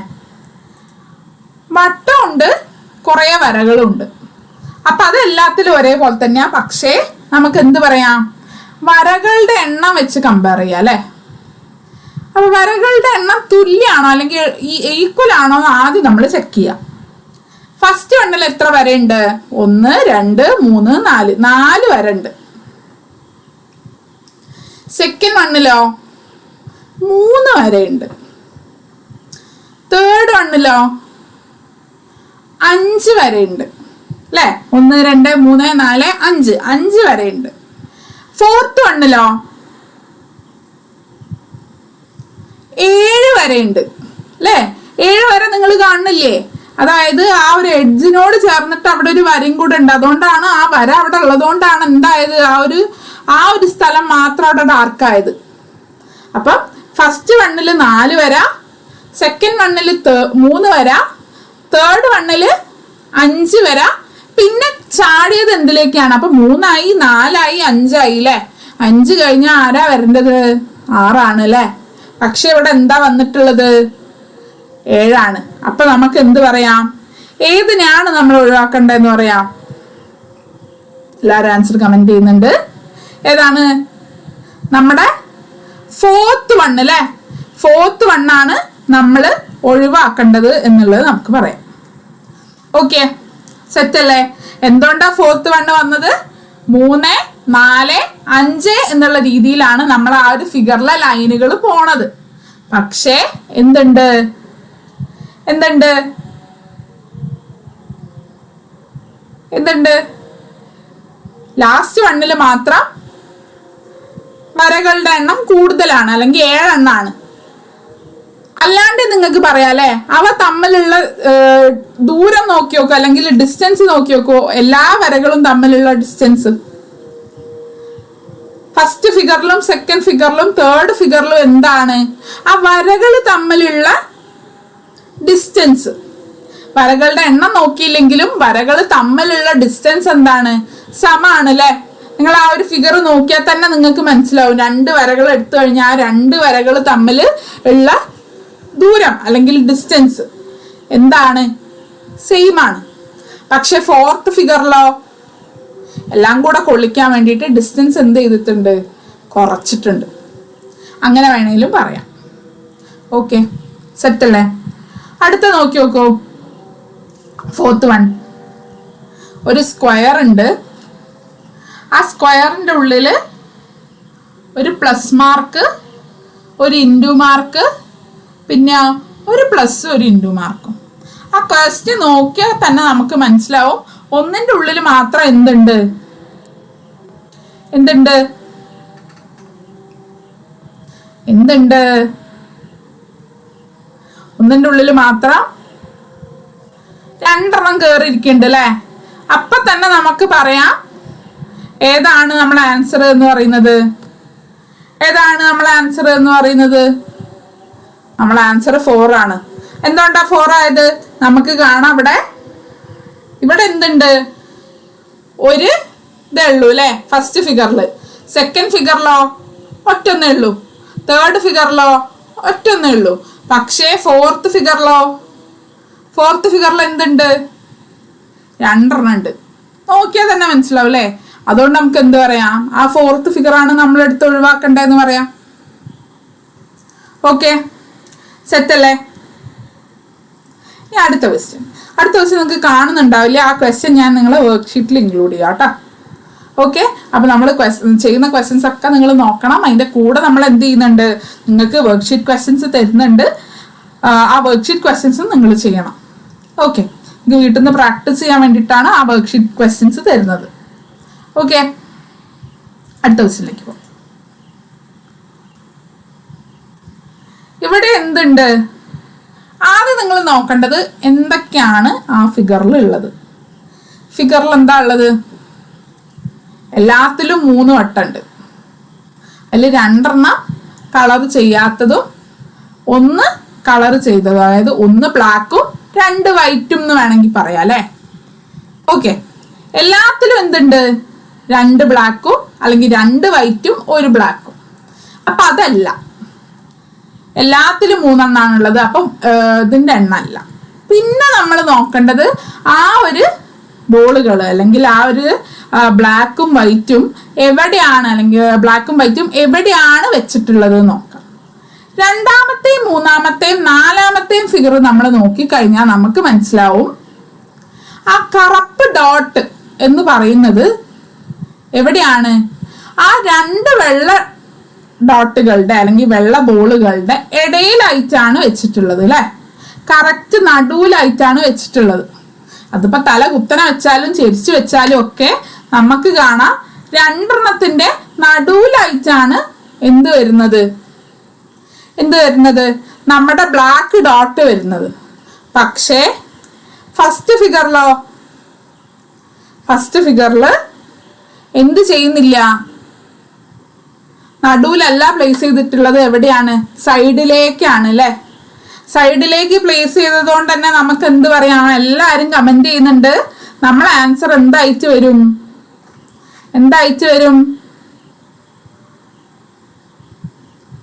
വട്ടമുണ്ട്, കുറേ വരകളുണ്ട്. അപ്പൊ അത് എല്ലാത്തിലും ഒരേപോലെ തന്നെയാ. പക്ഷേ നമുക്ക് എന്ത് പറയാം? വരകളുടെ എണ്ണം വെച്ച് കമ്പയർ ചെയ്യാം അല്ലെ? അപ്പൊ വരകളുടെ എണ്ണം തുല്യാണോ അല്ലെങ്കിൽ ഈക്വൽ ആണോ എന്ന് ആദ്യം നമ്മൾ ചെക്ക് ചെയ്യാം. ഫസ്റ്റ് വണ്ണിൽ എത്ര വരയുണ്ട്? 1 2 3 4 4 വര ഉണ്ട്. സെക്കൻഡ് വണ്ണിലോ 3 വരയുണ്ട്. തേർഡ് വണ്ണിലോ 5 വരയുണ്ട് അല്ലെ? 1 2 3 4 5 5 വരയുണ്ട്. ഫോർത്ത് വണ്ണിലോ 7 വരെ ഉണ്ട് അല്ലേ? 7 വരെ നിങ്ങൾ കാണുന്നില്ലേ? അതായത് ആ ഒരു എഡ്ജിനോട് ചേർന്നിട്ട് അവിടെ ഒരു വരയും കൂടെ ഉണ്ട്. അതുകൊണ്ടാണ് ആ വര അവിടെ ഉള്ളതുകൊണ്ടാണ് എന്തായത് ആ ഒരു സ്ഥലം മാത്രം അവിടെ ഡാർക്കായത്. അപ്പം ഫസ്റ്റ് വണ്ണില് 4 വര, സെക്കൻഡ് വണ്ണില് 3 വര, തേർഡ് വണ്ണില് 5 വര, പിന്നെ ചാടിയത് എന്തിലേക്കാണ്? അപ്പൊ 3 ആയി, 4 ആയി, 5 ആയി അല്ലേ? 5 കഴിഞ്ഞാൽ ആരാ വരേണ്ടത്? 6 ആണ് അല്ലേ? പക്ഷെ ഇവിടെ എന്താ വന്നിട്ടുള്ളത്? 7 ആണ്. അപ്പൊ നമുക്ക് എന്ത് പറയാം? ഏതിനെയാണ് നമ്മൾ ഒഴിവാക്കേണ്ടതെന്ന് പറയാം? എല്ലാവരും ആൻസർ കമന്റ് ചെയ്യുന്നുണ്ട്. ഏതാണ്? നമ്മുടെ ഫോർത്ത് വൺ അല്ലേ? ഫോർത്ത് വണ്ണാണ് നമ്മൾ ഒഴിവാക്കേണ്ടത് എന്നുള്ളത് നമുക്ക് പറയാം. ഓക്കെ, സെറ്റ് അല്ലേ? എന്തുകൊണ്ടാ ഫോർത്ത് വണ്ണ് വന്നത്? 3, 4, 5 എന്നുള്ള രീതിയിലാണ് നമ്മൾ ആ ഒരു ഫിഗറിലെ ലൈനുകൾ പോണത്. പക്ഷേ എന്തുണ്ട്? ലാസ്റ്റ് വണ്ണില് മാത്രം വരകളുടെ എണ്ണം കൂടുതലാണ്, അല്ലെങ്കിൽ 7 എണ്ണാണ്. അല്ലാണ്ട് നിങ്ങൾക്ക് പറയാല്ലേ, അവ തമ്മിലുള്ള ദൂരം നോക്കി നോക്കോ, അല്ലെങ്കിൽ ഡിസ്റ്റൻസ് നോക്കി നോക്കോ, എല്ലാ വരകളും തമ്മിലുള്ള ഡിസ്റ്റൻസ് ഫസ്റ്റ് ഫിഗറിലും സെക്കൻഡ് ഫിഗറിലും തേർഡ് ഫിഗറിലും എന്താണ്? ആ വരകൾ തമ്മിലുള്ള ഡിസ്റ്റൻസ്. വരകളുടെ എണ്ണം നോക്കിയില്ലെങ്കിലും വരകൾ തമ്മിലുള്ള ഡിസ്റ്റൻസ് എന്താണ്? സമമാണ് അല്ലേ? നിങ്ങൾ ആ ഒരു ഫിഗർ നോക്കിയാൽ തന്നെ നിങ്ങൾക്ക് മനസ്സിലാവും. 2 വരകൾ എടുത്തു കഴിഞ്ഞാൽ ആ 2 വരകൾ തമ്മിൽ ഉള്ള ദൂരം അല്ലെങ്കിൽ ഡിസ്റ്റൻസ് എന്താണ്? സെയിം ആണ്. പക്ഷെ ഫോർത്ത് ഫിഗറിലോ എല്ലാം കൂടെ കൊള്ളിക്കാൻ വേണ്ടിയിട്ട് ഡിസ്റ്റൻസ് എന്ത് ചെയ്തിട്ടുണ്ട്? കുറച്ചിട്ടുണ്ട്. അങ്ങനെ വേണമെങ്കിലും പറയാം. ഓക്കെ, സെറ്റ് അല്ലേ? അടുത്ത നോക്കി നോക്കൂ. ഫോർത്ത് വൺ, ഒരു സ്ക്വയർ ഉണ്ട്. ആ സ്ക്വയറിന്റെ ഉള്ളില് ഒരു പ്ലസ് മാർക്ക്, ഒരു ഇൻറ്റു മാർക്ക്, പിന്നെ ഒരു പ്ലസ് ഒരു ഇൻറ്റു മാർക്കും. ആ ക്വസ്റ്റ്യൻ നോക്കിയാൽ തന്നെ നമുക്ക് മനസ്സിലാവും ഒന്നിന്റെ ഉള്ളിൽ മാത്രം എന്തുണ്ട്? ഒന്നിന്റെ ഉള്ളിൽ മാത്രം 2 എണ്ണം കയറിയിരിക്കുന്നുണ്ട് അല്ലേ? അപ്പൊ തന്നെ നമുക്ക് പറയാം ഏതാണ് നമ്മളെ ആൻസർ എന്ന് പറയുന്നത്? നമ്മളെ ആൻസർ 4 ആണ്. എന്തുകൊണ്ടാ 4 ആയത്? നമുക്ക് കാണാം ഇവിടെ എന്തുണ്ട്? ഒരു ഇതേ ഉള്ളൂ അല്ലേ ഫസ്റ്റ് ഫിഗറിൽ. സെക്കൻഡ് ഫിഗറിലോ ഒറ്റൊന്നേ ഉള്ളൂ. തേർഡ് ഫിഗറിലോ ഒറ്റൊന്നേ ഉള്ളൂ. പക്ഷേ ഫോർത്ത് ഫിഗറിൽ എന്തുണ്ട്? 2 എണ്ണം ഉണ്ട്. നോക്കിയാൽ തന്നെ മനസ്സിലാവും അല്ലേ? അതുകൊണ്ട് നമുക്ക് എന്ത് പറയാം? ആ ഫോർത്ത് ഫിഗറാണ് നമ്മൾ എടുത്ത് ഒഴിവാക്കണ്ടെന്ന് പറയാം. ഓക്കെ, സെറ്റ് അല്ലേ? ഇനി അടുത്ത ക്വസ്റ്റ്യൻ നിങ്ങൾക്ക് കാണുന്നുണ്ടാവില്ല. ആ ക്വസ്റ്റ്യൻ ഞാൻ നിങ്ങളെ വർക്ക്ഷീറ്റിൽ ഇൻക്ലൂഡ് ചെയ്യാം കേട്ടോ. ഓക്കെ, അപ്പൊ നമ്മൾ ചെയ്യുന്ന ക്വസ്റ്റ്യൻസ് ഒക്കെ നിങ്ങൾ നോക്കണം. അതിന്റെ കൂടെ നമ്മൾ എന്ത് ചെയ്യുന്നുണ്ട്? നിങ്ങൾക്ക് വർക്ക്ഷീറ്റ് ക്വസ്റ്റ്യൻസ് തരുന്നുണ്ട്. ആ വർക്ക്ഷീറ്റ് ക്വസ്റ്റ്യൻസും നിങ്ങൾ ചെയ്യണം. ഓക്കെ, നിങ്ങൾക്ക് വീട്ടിൽ നിന്ന് പ്രാക്ടീസ് ചെയ്യാൻ വേണ്ടിയിട്ടാണ് ആ വർക്ക്ഷീറ്റ് ക്വസ്റ്റ്യൻസ് തരുന്നത്. ഓക്കെ, അടുത്ത ക്വസ്റ്റ്യനിലേക്ക് പോകും. ഇവിടെ എന്തുണ്ട്? ആദ്യം നിങ്ങൾ നോക്കേണ്ടത് എന്തൊക്കെയാണ് ആ ഫിഗറിൽ ഉള്ളത്. ഫിഗറിൽ എന്താ ഉള്ളത്? എല്ലാത്തിലും 3 വട്ടുണ്ട്. അതിൽ 2 എണ്ണം കളർ ചെയ്യാത്തതും 1 കളർ ചെയ്തതും. അതായത് 1 ബ്ലാക്കും 2 വൈറ്റും എന്ന് വേണമെങ്കിൽ പറയാം അല്ലേ? ഓക്കെ, എല്ലാത്തിലും എന്തുണ്ട്? 2 ബ്ലാക്കും അല്ലെങ്കിൽ 2 വൈറ്റും 1 ബ്ലാക്കും. അപ്പൊ അതല്ല, എല്ലാത്തിലും 3 എണ്ണാണുള്ളത്. അപ്പം ഇതിന്റെ എണ്ണല്ല. പിന്നെ നമ്മൾ നോക്കേണ്ടത് ആ ഒരു ബോളുകൾ അല്ലെങ്കിൽ ആ ഒരു ബ്ലാക്കും വൈറ്റും എവിടെയാണ്, അല്ലെങ്കിൽ ബ്ലാക്കും വൈറ്റും എവിടെയാണ് വെച്ചിട്ടുള്ളത് നോക്കാം. 2ാമത്തെയും 3ാമത്തെയും 4ാമത്തെയും ഫിഗർ നമ്മൾ നോക്കിക്കഴിഞ്ഞാൽ നമുക്ക് മനസ്സിലാവും ആ കറുപ്പ് ഡോട്ട് എന്ന് പറയുന്നത് എവിടെയാണ്? ആ 2 വെള്ള ഡോട്ടുകളുടെ അല്ലെങ്കിൽ വെള്ള ബോളുകളുടെ ഇടയിലായിട്ടാണ് വെച്ചിട്ടുള്ളത് അല്ലെ? കറക്റ്റ് നടുവിലായിട്ടാണ് വെച്ചിട്ടുള്ളത്. അതിപ്പോ തല കുത്തനെ വെച്ചാലും ചെരിച്ചു വെച്ചാലും ഒക്കെ നമുക്ക് കാണാം 2 എണ്ണത്തിന്റെ നടുവിലായിട്ടാണ് എന്ത് വരുന്നത്, നമ്മുടെ ബ്ലാക്ക് ഡോട്ട് വരുന്നത്. പക്ഷേ ഫസ്റ്റ് ഫിഗറിൽ എന്ത് ചെയ്യുന്നില്ല, നടുവിലല്ല പ്ലേസ് ചെയ്തിട്ടുള്ളത്. എവിടെയാണ്? സൈഡിലേക്കാണ് അല്ലേ. സൈഡിലേക്ക് പ്ലേസ് ചെയ്തത് കൊണ്ട് തന്നെ നമുക്ക് എന്ത് പറയാം, എല്ലാവരും കമന്റ് ചെയ്യുന്നുണ്ട്. നമ്മളെ ആൻസർ എന്തായിട്ട് വരും?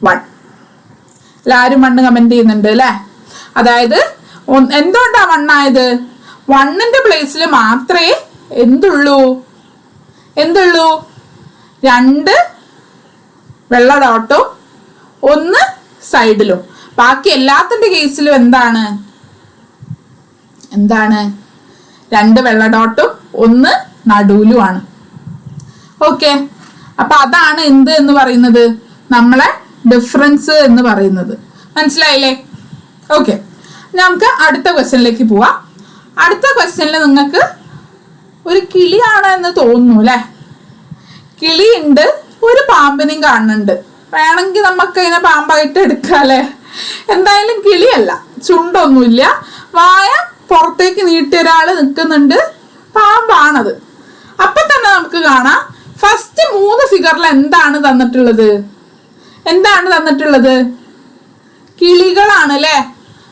1. എല്ലാവരും 1 കമന്റ് ചെയ്യുന്നുണ്ട് അല്ലെ. അതായത് എന്തുകൊണ്ടാ 1 ആയത്? 1ന്റെ പ്ലേസിൽ മാത്രമേ എന്തുള്ളൂ, 2 വെള്ള ഡോട്ടും 1 സൈഡിലും. ബാക്കി എല്ലാത്തിന്റെ കേസിലും എന്താണ് 2 വെള്ള ഡോട്ടും 1 നടുവിലുമാണ്. ഓക്കെ, അപ്പൊ അതാണ് എന്ത് എന്ന് പറയുന്നത്, നമ്മളെ ഡിഫറൻസ് എന്ന് പറയുന്നത്. മനസ്സിലായില്ലേ? ഓക്കെ, നമുക്ക് അടുത്ത ക്വസ്റ്റ്യനിലേക്ക് പോവാം. അടുത്ത ക്വസ്റ്റ്യനിൽ നിങ്ങൾക്ക് ഒരു കിളിയാണ് എന്ന് തോന്നുന്നു അല്ലെ. കിളിയുണ്ട്, ഒരു പാമ്പിനെയും കാണുന്നുണ്ട്. വേണമെങ്കിൽ നമുക്ക് അതിനെ പാമ്പായിട്ട് എടുക്കാല്ലേ. എന്തായാലും കിളിയല്ല, ചുണ്ടൊന്നുമില്ല, വായ പുറത്തേക്ക് നീട്ടിയ ഒരാള് നിൽക്കുന്നുണ്ട്, പാമ്പാണത്. അപ്പൊ തന്നെ നമുക്ക് കാണാം ഫസ്റ്റ് 3 ഫിഗറിൽ എന്താണ് തന്നിട്ടുള്ളത്? കിളികളാണ് അല്ലെ.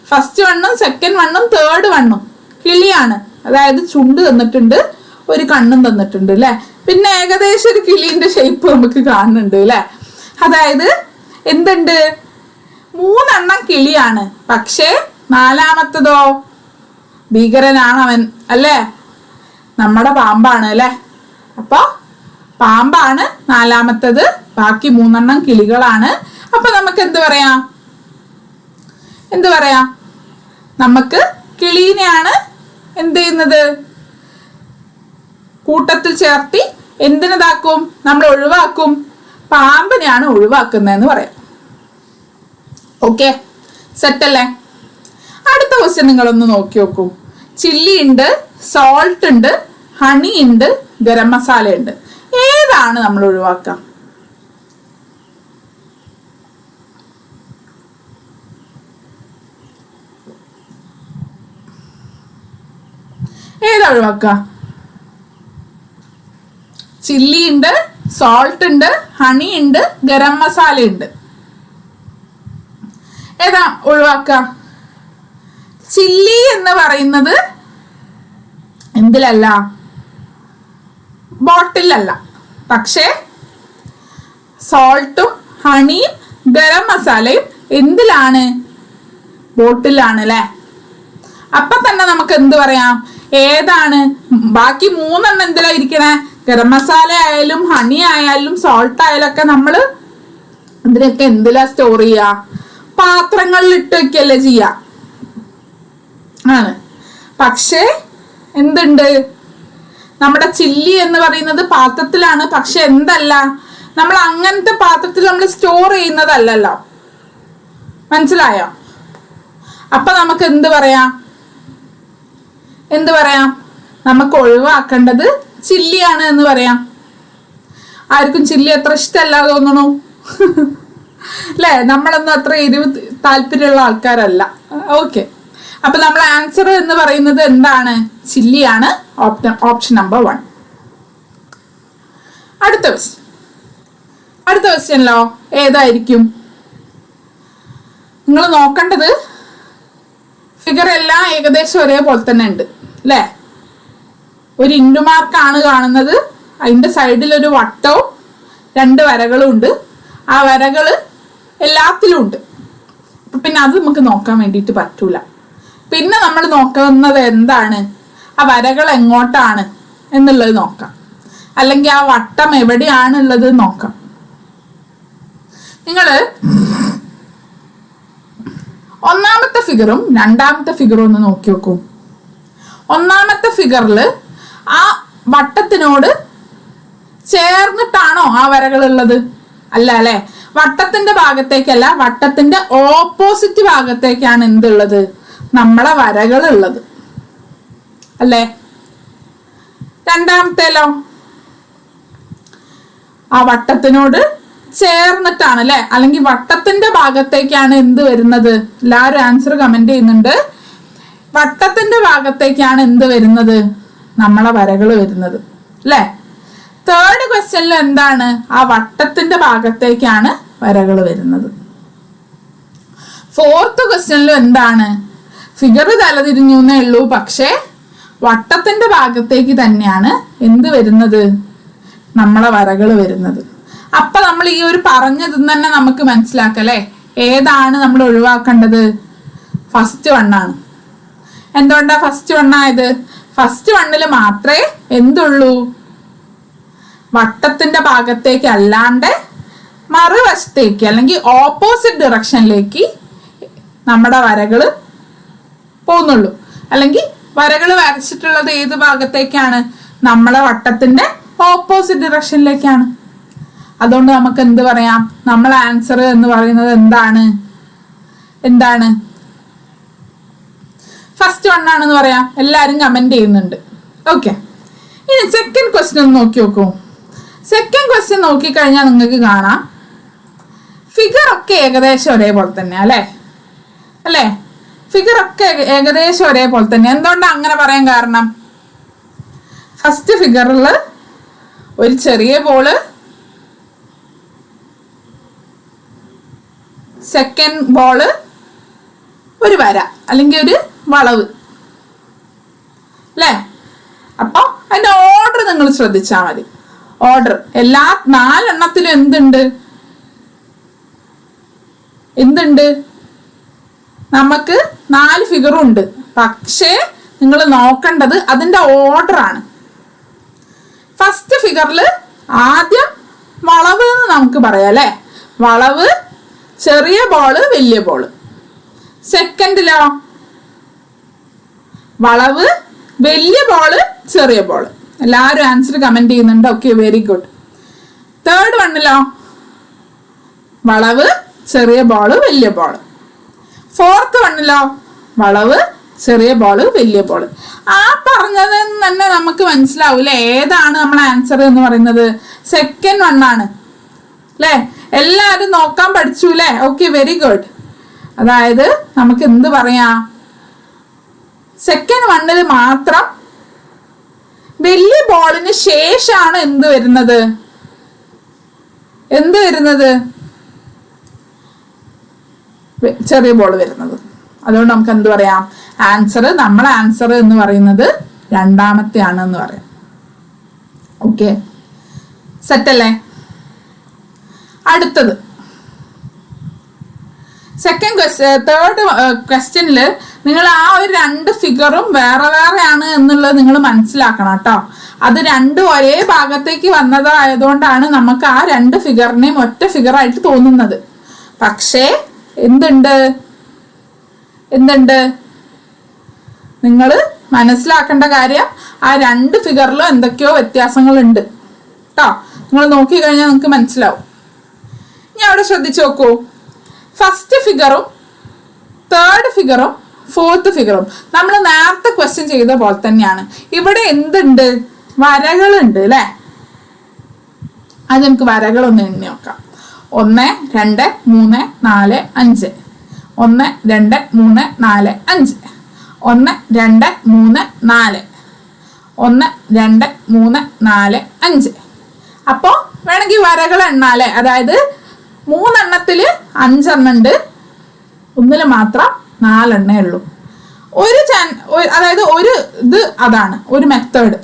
ഫസ്റ്റ് 1ഉം സെക്കൻഡ് 1ഉം തേർഡ് 1ഉം കിളിയാണ്. അതായത് ചുണ്ട് തന്നിട്ടുണ്ട്, ഒരു കണ്ണും തന്നിട്ടുണ്ട് അല്ലെ. പിന്നെ ഏകദേശം ഒരു കിളീന്റെ ഷേപ്പ് നമുക്ക് കാണുന്നുണ്ട് അല്ലെ. അതായത് എന്തുണ്ട്, 3 എണ്ണം കിളിയാണ്, പക്ഷേ 4മത്തതോ ഭീകരനാണ് അവൻ അല്ലേ, നമ്മുടെ പാമ്പാണ് അല്ലെ. അപ്പൊ പാമ്പാണ് 4മത്തത്, ബാക്കി 3 എണ്ണം കിളികളാണ്. അപ്പൊ നമുക്ക് എന്ത് പറയാം, നമുക്ക് കിളീനെയാണ് എന്ത് ചെയ്യുന്നത്, കൂട്ടത്തിൽ ചേർത്തി എന്തിനതാക്കും, നമ്മൾ ഒഴിവാക്കും, പാമ്പിനെയാണ് ഒഴിവാക്കുന്നതെന്ന് പറയാം. ഓക്കെ, സെറ്റല്ലേ? അടുത്ത ക്വസ്റ്റ്യൻ നിങ്ങളൊന്ന് നോക്കി നോക്കൂ. ചില്ലി ഉണ്ട്, സോൾട്ട് ഉണ്ട്, ഹണി ഉണ്ട്, ഗരം മസാല ഉണ്ട്. ഏതാണ് നമ്മൾ ഒഴിവാക്കുക? ഏതാ ഒഴിവാക്കുക? ചില്ലി ഉണ്ട്, സോൾട്ട് ഉണ്ട്, ഹണി ഉണ്ട്, ഗരം മസാല ഉണ്ട്. ഏതാ ഒഴിവാക്കുക? ചില്ലി എന്ന് പറയുന്നത് എന്തിലല്ല, ബോട്ടിലല്ല. പക്ഷേ സോൾട്ടും ഹണിയും ഗരം മസാലയും എന്തിലാണ്? ബോട്ടിലാണ് അല്ലെ. അപ്പൊ തന്നെ നമുക്ക് എന്ത് പറയാം, ഏതാണ്? ബാക്കി 3 എണ്ണം എന്തിലാ ഇരിക്കണേ? ഗരം മസാല ആയാലും ഹണി ആയാലും സോൾട്ട് ആയാലും ഒക്കെ നമ്മള് ഇതിനൊക്കെ എന്തിലാ സ്റ്റോർ ചെയ്യാ? പാത്രങ്ങളിൽ ഇട്ട് വെക്കല്ലേ ചെയ്യാ ആണ്. പക്ഷേ എന്തുണ്ട്, നമ്മുടെ ചില്ലി എന്ന് പറയുന്നത് പാത്രത്തിലാണ്. പക്ഷെ എന്തല്ല, നമ്മൾ അങ്ങനത്തെ പാത്രത്തിൽ നമ്മൾ സ്റ്റോർ ചെയ്യുന്നതല്ലല്ലോ. മനസ്സിലായോ? അപ്പൊ നമുക്ക് എന്ത് പറയാം, നമുക്ക് ഒഴിവാക്കേണ്ടത് ചില്ലിയാണ് എന്ന് പറയാം. ആർക്കും ചില്ലി അത്ര ഇഷ്ടമല്ല തോന്നണു അല്ലെ. നമ്മളൊന്നും അത്ര എരിവ് താല്പര്യമുള്ള ആൾക്കാരല്ല. ഓക്കെ, അപ്പൊ നമ്മൾ ആൻസർ എന്ന് പറയുന്നത് എന്താണ്? ചില്ലിയാണ്, ഓപ്ഷൻ നമ്പർ 1. അടുത്ത ക്വസ്റ്റ്യനിലോ ഏതായിരിക്കും? നിങ്ങൾ നോക്കേണ്ടത് ഫിഗർ എല്ലാം ഏകദേശം ഒരേപോലെ തന്നെ ഉണ്ട് അല്ലേ. ഒരു ഇൻഡു മാർക്കാണ് കാണുന്നത്, അതിന്റെ സൈഡിൽ ഒരു വട്ടവും 2 വരകളും ഉണ്ട്. ആ വരകള് എല്ലാത്തിലും ഉണ്ട്. പിന്നെ അത് നമുക്ക് നോക്കാൻ വേണ്ടിയിട്ട് പറ്റൂല. പിന്നെ നമ്മൾ നോക്കുന്നത് എന്താണ്, ആ വരകൾ എങ്ങോട്ടാണ് എന്നുള്ളത് നോക്കാം, അല്ലെങ്കിൽ ആ വട്ടം എവിടെയാണുള്ളത് നോക്കാം. നിങ്ങള് ഒന്നാമത്തെ ഫിഗറും രണ്ടാമത്തെ ഫിഗറും ഒന്ന് നോക്കി നോക്കൂ. ഒന്നാമത്തെ ഫിഗറിൽ ആ വട്ടത്തിനോട് ചേർന്നിട്ടാണോ ആ വരകൾ ഉള്ളത്? അല്ല അല്ലെ. വട്ടത്തിന്റെ ഭാഗത്തേക്കല്ല, വട്ടത്തിന്റെ ഓപ്പോസിറ്റ് ഭാഗത്തേക്കാണ് എന്തുള്ളത്, നമ്മളെ വരകൾ ഉള്ളത് അല്ലേ. രണ്ടാമത്തേലോ ആ വട്ടത്തിനോട് ചേർന്നിട്ടാണ് അല്ലെ, അല്ലെങ്കിൽ വട്ടത്തിന്റെ ഭാഗത്തേക്കാണ് എന്ത് വരുന്നത്? എല്ലാവരും ആൻസർ കമന്റ് ചെയ്യുന്നുണ്ട്. വട്ടത്തിന്റെ ഭാഗത്തേക്കാണ് എന്ത് വരുന്നത്? നമ്മളെ വരകൾ വരുന്നത് അല്ലെ. തേർഡ് ക്വസ്റ്റ്യനിൽ എന്താണ്? ആ വട്ടത്തിന്റെ ഭാഗത്തേക്കാണ് വരകൾ വരുന്നത്. ഫോർത്ത് ക്വസ്റ്റ്യനിലും എന്താണ്? ഫിഗർ തലതിരിഞ്ഞു എന്നേ ഉള്ളൂ, പക്ഷേ വട്ടത്തിന്റെ ഭാഗത്തേക്ക് തന്നെയാണ് എന്ത് വരുന്നത്? നമ്മളെ വരകൾ വരുന്നത്. അപ്പൊ നമ്മൾ ഈ ഒരു പറഞ്ഞത് തന്നെ നമുക്ക് മനസ്സിലാക്കല്ലേ, ഏതാണ് നമ്മൾ ഒഴിവാക്കേണ്ടത്? ഫസ്റ്റ് വണ്ണാണ്. എന്തുകൊണ്ടാ ഫസ്റ്റ് വണ്ണായത്? ഫസ്റ്റ് വണ്ണില് മാത്രമേ എന്തുള്ളൂ? വട്ടത്തിന്റെ ഭാഗത്തേക്ക് അല്ലാണ്ട് മറുവശത്തേക്ക് അല്ലെങ്കിൽ ഓപ്പോസിറ്റ് ഡിറക്ഷനിലേക്ക് നമ്മുടെ വരകൾ പോകുന്നുള്ളൂ. അല്ലെങ്കിൽ വരകൾ വരച്ചിട്ടുള്ളത് ഏത് ഭാഗത്തേക്കാണ്? നമ്മളെ വട്ടത്തിന്റെ ഓപ്പോസിറ്റ് ഡിറക്ഷനിലേക്കാണ്. അതുകൊണ്ട് നമുക്ക് എന്ത് പറയാം? നമ്മളെ ആൻസർ എന്ന് പറയുന്നത് എന്താണ്? ഫസ്റ്റ് വൺ ആണെന്ന് പറയാം. എല്ലാരും കമന്റ് ചെയ്യുന്നുണ്ട്. ഓക്കെ, ഇനി സെക്കൻഡ് ക്വസ്റ്റ്യൻ നോക്കി നോക്കൂ. സെക്കൻഡ് ക്വസ്റ്റ്യൻ നോക്കിക്കഴിഞ്ഞാൽ നിങ്ങൾക്ക് കാണാം ഫിഗർ ഒക്കെ ഏകദേശം ഒരേപോലെ തന്നെ അല്ലേ? ഫിഗർ ഒക്കെ ഏകദേശം ഒരേപോലെ തന്നെ. എന്തുകൊണ്ടാണ് അങ്ങനെ പറയാൻ കാരണം? ഫസ്റ്റ് ഫിഗറിൽ ഒരു ചെറിയ ബോള്, സെക്കൻഡ് ബോള് ഒരു വര അല്ലെങ്കിൽ ഒരു വളവ് അല്ലേ? അപ്പൊ അതിന്റെ ഓർഡർ നിങ്ങൾ ശ്രദ്ധിച്ചാൽ മതി. ഓർഡർ എല്ലാ 4 എണ്ണത്തിലും എന്തുണ്ട്? നമുക്ക് 4 ഫിഗറും ഉണ്ട്. പക്ഷേ നിങ്ങൾ നോക്കേണ്ടത് അതിന്റെ ഓർഡർ ആണ്. ഫസ്റ്റ് ഫിഗറിൽ ആദ്യം വളവ് എന്ന് നമുക്ക് പറയാം അല്ലെ. വളവ്, ചെറിയ ബോള്, വലിയ ബോള്. സെക്കൻഡിലോ വളവ്, വലിയ ബോള്, ചെറിയ ബോള്. എല്ലാവരും ആൻസർ കമന്റ് ചെയ്യുന്നുണ്ട്. Okay, very good. തേർഡ് വണ്ണിലോ വളവ്, ചെറിയ ബോള്, വലിയ ബോള്. ഫോർത്ത് വണ്ണിലോ വളവ്, ചെറിയ ബോള്, വലിയ ബോള്. ആ പറഞ്ഞത് തന്നെ നമുക്ക് മനസ്സിലാവൂലേ ഏതാണ് നമ്മളെ ആൻസർ എന്ന് പറയുന്നത്? സെക്കൻഡ് വണ്ണാണ് അല്ലേ? എല്ലാവരും നോക്കാൻ പഠിച്ചൂലേ? Okay, very good. അതായത് നമുക്ക് എന്ത് പറയാം? സെക്കൻഡ് വണ്ണിൽ മാത്രം വലിയ ബോളിന് ശേഷമാണ് എന്ത് വരുന്നത്? ചെറിയ ബോൾ വരുന്നത്. അതുകൊണ്ട് നമുക്ക് എന്ത് പറയാം? നമ്മളെ ആൻസർ എന്ന് പറയുന്നത് രണ്ടാമത്തെ ആണ് എന്ന് പറയാം. ഓക്കെ, സെറ്റ് അല്ലേ? അടുത്തത് തേർഡ് ക്വസ്റ്റ്യനിൽ നിങ്ങൾ ആ ഒരു 2 ഫിഗറും വേറെ ആണ് എന്നുള്ളത് നിങ്ങൾ മനസ്സിലാക്കണം കേട്ടോ. അത് രണ്ടും ഒരേ ഭാഗത്തേക്ക് വന്നതായതുകൊണ്ടാണ് നമുക്ക് ആ 2 ഫിഗറിനെയും ഒറ്റ ഫിഗറായിട്ട് തോന്നുന്നത്. പക്ഷേ എന്തുണ്ട്? നിങ്ങൾ മനസ്സിലാക്കേണ്ട കാര്യം ആ 2 ഫിഗറിലും എന്തൊക്കെയോ വ്യത്യാസങ്ങളുണ്ട് കേട്ടോ. നിങ്ങൾ നോക്കി കഴിഞ്ഞാൽ നിങ്ങൾക്ക് മനസ്സിലാവും. ഞാൻ അവിടെ ശ്രദ്ധിച്ചു നോക്കൂ. ഫസ്റ്റ് ഫിഗറും തേർഡ് ഫിഗറും ഫോർത്ത് ഫിഗറും നമ്മൾ നേരത്തെ ക്വസ്റ്റ്യൻ ചെയ്ത പോലെ തന്നെയാണ്. ഇവിടെ എന്തുണ്ട്? വരകളുണ്ട് അല്ലെ? അത് നമുക്ക് വരകളൊന്ന് എണ്ണി നോക്കാം. 1 2 3 4 5. 1 2 3 4 5. 1 2 3 4. 1 2 3 4 5. അപ്പോ വേണമെങ്കിൽ വരകൾ എണ്ണാലേ. അതായത് 3 എണ്ണത്തില് 5 എണ്ണം ഉണ്ട്, 1 മാത്രം 4 എണ്ണേ ഉള്ളൂ. അതായത് ഒരു ഇത് അതാണ് ഒരു മെത്തേഡ്.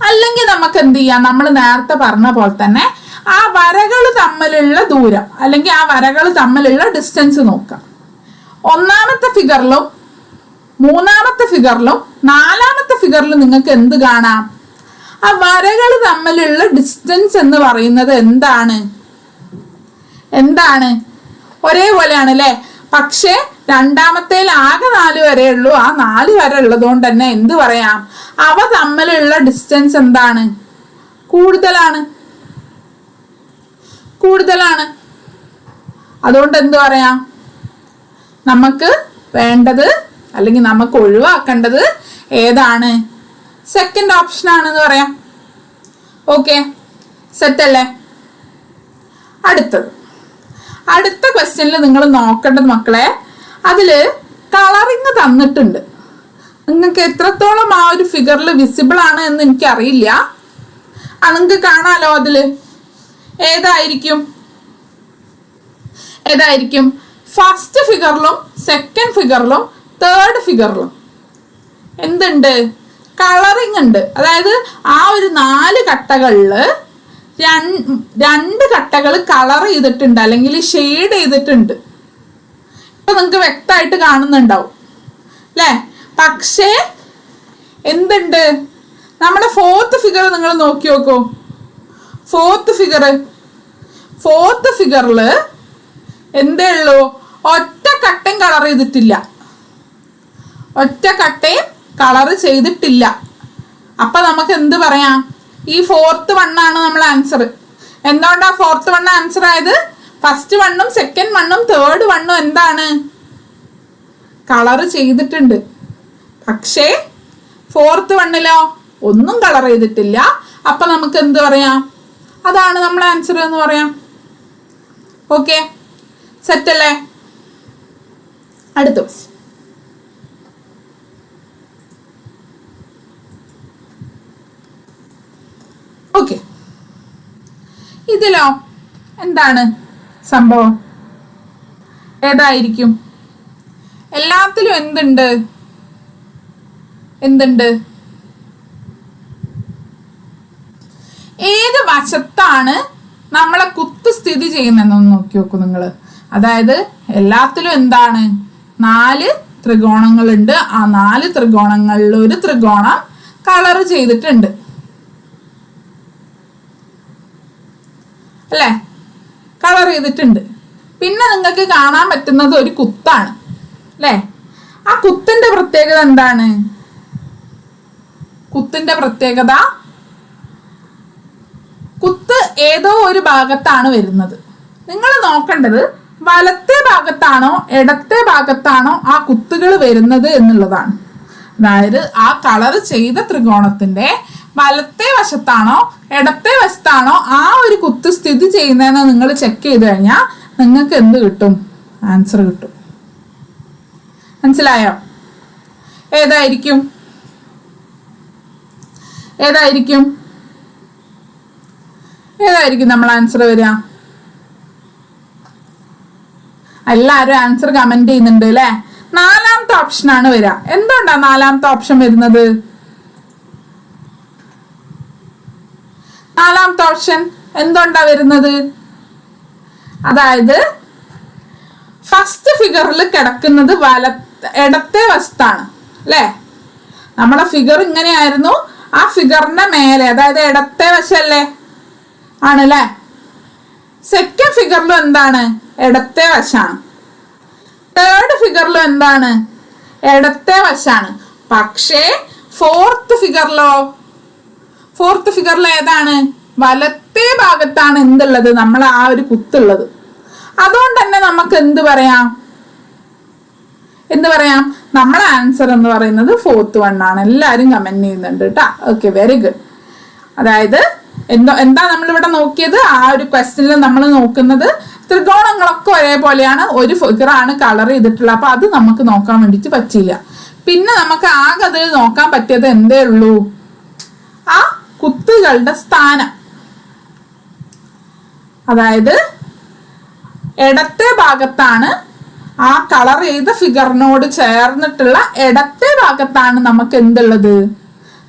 അല്ലെങ്കിൽ നമുക്ക് എന്ത് ചെയ്യാം? നമ്മൾ നേരത്തെ പറഞ്ഞ പോലെ തന്നെ ആ വരകൾ തമ്മിലുള്ള ദൂരം അല്ലെങ്കിൽ ആ വരകൾ തമ്മിലുള്ള ഡിസ്റ്റൻസ് നോക്കാം. 1ാമത്തെ ഫിഗറിലും 3ാമത്തെ ഫിഗറിലും 4ാമത്തെ ഫിഗറിലും നിങ്ങൾക്ക് എന്ത് കാണാം? ആ വരകൾ തമ്മിലുള്ള ഡിസ്റ്റൻസ് എന്ന് പറയുന്നത് എന്താണ്? ഒരേപോലെയാണ് അല്ലെ? പക്ഷേ രണ്ടാമത്തേൽ ആകെ 4 വരെ ഉള്ളൂ. ആ 4 വരെ ഉള്ളത് കൊണ്ട് തന്നെ എന്ത് പറയാം? അവ തമ്മിലുള്ള ഡിസ്റ്റൻസ് എന്താണ്? കൂടുതലാണ്. അതുകൊണ്ട് എന്ത് പറയാം? നമുക്ക് വേണ്ടത് അല്ലെങ്കിൽ നമുക്ക് ഒഴിവാക്കേണ്ടത് ഏതാണ്? സെക്കൻഡ് ഓപ്ഷൻ ആണെന്ന് പറയാം. ഓക്കെ, സെറ്റ് അല്ലേ? അടുത്ത ക്വസ്റ്റ്യനിൽ നിങ്ങൾ നോക്കേണ്ടത് മക്കളെ, അതില് കളറിങ് തന്നിട്ടുണ്ട്. നിങ്ങൾക്ക് എത്രത്തോളം ആ ഒരു ഫിഗറിൽ വിസിബിൾ ആണ് എന്ന് എനിക്കറിയില്ല. നിങ്ങൾക്ക് കാണാലോ അതില് ഏതായിരിക്കും ഫസ്റ്റ് ഫിഗറിലും സെക്കൻഡ് ഫിഗറിലും തേർഡ് ഫിഗറിലും എന്തുണ്ട്? കളറിങ് ഉണ്ട്. അതായത് ആ ഒരു 4 കട്ടകളിൽ 2 കട്ടകൾ കളർ ചെയ്തിട്ടുണ്ട്, അല്ലെങ്കിൽ ഷെയ്ഡ് ചെയ്തിട്ടുണ്ട്. ഇപ്പൊ നിങ്ങൾക്ക് വ്യക്തമായിട്ട് കാണുന്നുണ്ടാവും അല്ലേ? പക്ഷേ എന്തുണ്ട്? നമ്മുടെ ഫോർത്ത് ഫിഗർ നിങ്ങൾ നോക്കി നോക്കൂ. ഫോർത്ത് ഫിഗറിൽ എന്തേ ഉള്ളൂ? ഒറ്റ കട്ടയും കളർ ചെയ്തിട്ടില്ല. അപ്പൊ നമുക്ക് എന്ത് പറയാം? ഈ ഫോർത്ത് വണ്ണാണ് നമ്മൾ ആൻസർ. എന്തുകൊണ്ടാ ഫോർത്ത് വണ്ണ് ആൻസർ ആയത്? ഫസ്റ്റ് വണ്ണും സെക്കൻഡ് വണ്ണും തേർഡ് വണ്ണും എന്താണ്? കളർ ചെയ്തിട്ടുണ്ട്. പക്ഷേ ഫോർത്ത് വണ്ണിലോ ഒന്നും കളർ ചെയ്തിട്ടില്ല. അപ്പൊ നമുക്ക് എന്ത് പറയാം? അതാണ് നമ്മൾ ആൻസർ എന്ന് പറയാം. ഓക്കെ, സെറ്റ് അല്ലേ? അടുത്ത ക്വസ്റ്റ്യൻ. ഓക്കെ, ഇതിലോ എന്താണ് സംഭവം? ഏതായിരിക്കും? എല്ലാത്തിലും എന്തുണ്ട്? ഏത് വശത്താണ് നമ്മളെ കുത്ത് സ്ഥിതി ചെയ്യുന്നതെന്ന് നോക്കി നോക്കൂ നിങ്ങൾ. അതായത് എല്ലാത്തിലും എന്താണ്? 4 ത്രികോണങ്ങളുണ്ട്. ആ 4 ത്രികോണങ്ങളിൽ ഒരു ത്രികോണം കളർ ചെയ്തിട്ടുണ്ട് അല്ലേ? കളർ ചെയ്തിട്ടുണ്ട്. പിന്നെ നിങ്ങൾക്ക് കാണാൻ പറ്റുന്നത് ഒരു കുത്താണ് അല്ലേ? ആ കുത്തിന്റെ പ്രത്യേകത എന്താണ്? കുത്ത് ഏതോ ഒരു ഭാഗത്താണ് വരുന്നത്. നിങ്ങൾ നോക്കേണ്ടത് വലത്തെ ഭാഗത്താണോ ഇടത്തെ ഭാഗത്താണോ ആ കുത്തുകൾ വരുന്നത് എന്നുള്ളതാണ്. അതായത് ആ കളർ ചെയ്ത ത്രികോണത്തിന്റെ വലത്തെ വശത്താണോ ഇടത്തെ വശത്താണോ ആ ഒരു കുത്ത് സ്ഥിതി ചെയ്യുന്നതെന്ന് നിങ്ങൾ ചെക്ക് ചെയ്ത് കഴിഞ്ഞാൽ നിങ്ങൾക്ക് എന്ത് കിട്ടും? ആൻസർ കിട്ടും. മനസ്സിലായോ? ഏതായിരിക്കും നമ്മൾ ആൻസർ വരിക? എല്ലാവരും ആൻസർ കമന്റ് ചെയ്യുന്നുണ്ട് അല്ലെ? 4ാമത്തെ ഓപ്ഷനാണ് വരിക. എന്തുകൊണ്ടാ 4ാമത്തെ ഓപ്ഷൻ വരുന്നത്? 4ാമത്തെ ഓപ്ഷൻ എന്തുകൊണ്ടാ വരുന്നത്? അതായത് ഫസ്റ്റ് ഫിഗറിൽ കിടക്കുന്നത് ഇടത്തെ വശത്താണ് അല്ലേ? നമ്മുടെ ഫിഗർ ഇങ്ങനെയായിരുന്നു. ആ ഫിഗറിന്റെ മേലെ, അതായത് ഇടത്തെ വശല്ലേ ആണല്ലേ? സെക്കൻഡ് ഫിഗറിലും എന്താണ്? ഇടത്തെ വശാണ്. തേർഡ് ഫിഗറിലും എന്താണ്? ഇടത്തെ വശാണ്. പക്ഷേ ഫോർത്ത് ഫിഗറിൽ ഏതാണ്? വലത്തെ ഭാഗത്താണ് എന്തുള്ളത്? നമ്മൾ ആ ഒരു കുത്തുള്ളത്. അതുകൊണ്ട് തന്നെ നമുക്ക് എന്ത് പറയാം? നമ്മളെ ആൻസർ എന്ന് പറയുന്നത് ഫോർത്ത് വണ്ണാണ്. എല്ലാവരും കമന്റ് ചെയ്യുന്നുണ്ട് കേട്ടോ. Okay, very good. അതായത് എന്താ നമ്മളിവിടെ നോക്കിയത്? ആ ഒരു ക്വസ്റ്റ്യനിൽ നമ്മൾ നോക്കുന്നത് ത്രികോണങ്ങളൊക്കെ ഒരേപോലെയാണ്, ഒരു ഫിഗറാണ് കളർ ചെയ്തിട്ടുള്ളത്. അപ്പൊ അത് നമുക്ക് നോക്കാൻ വേണ്ടിയിട്ട് പറ്റില്ല. പിന്നെ നമുക്ക് ആകെ അതിൽ നോക്കാൻ പറ്റിയത് എന്തേ ഉള്ളൂ? ആ കുത്തുകളുടെ സ്ഥാനം. അതായത് ഇടത്തെ ഭാഗത്താണ് ആ കളർ ചെയ്ത ഫിഗറിനോട് ചേർന്നിട്ടുള്ള ഇടത്തെ ഭാഗത്താണ് നമുക്ക് എന്തുള്ളത്?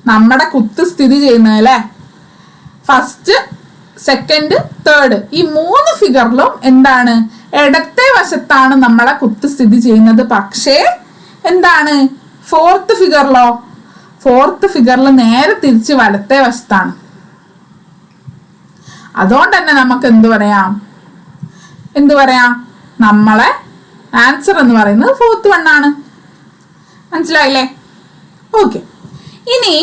നമ്മുടെ കുത്ത് സ്ഥിതി ചെയ്യുന്നത് അല്ലെ? ഫസ്റ്റ്, സെക്കൻഡ്, തേർഡ് ഈ 3 ഫിഗറിലും എന്താണ്? ഇടത്തെ വശത്താണ് നമ്മളെ കുത്ത് സ്ഥിതി ചെയ്യുന്നത്. പക്ഷേ എന്താണ്? ഫോർത്ത് ഫിഗറിൽ നേരെ തിരിച്ച് വലത്തെ വശത്താണ്. അതുകൊണ്ട് തന്നെ നമുക്ക് എന്ത് പറയാം? നമ്മളെ ആൻസർ എന്ന് പറയുന്നത് ഫോർത്ത് വണ്ണാണ്. മനസ്സിലായില്ലേ? ഓക്കെ, ഇനി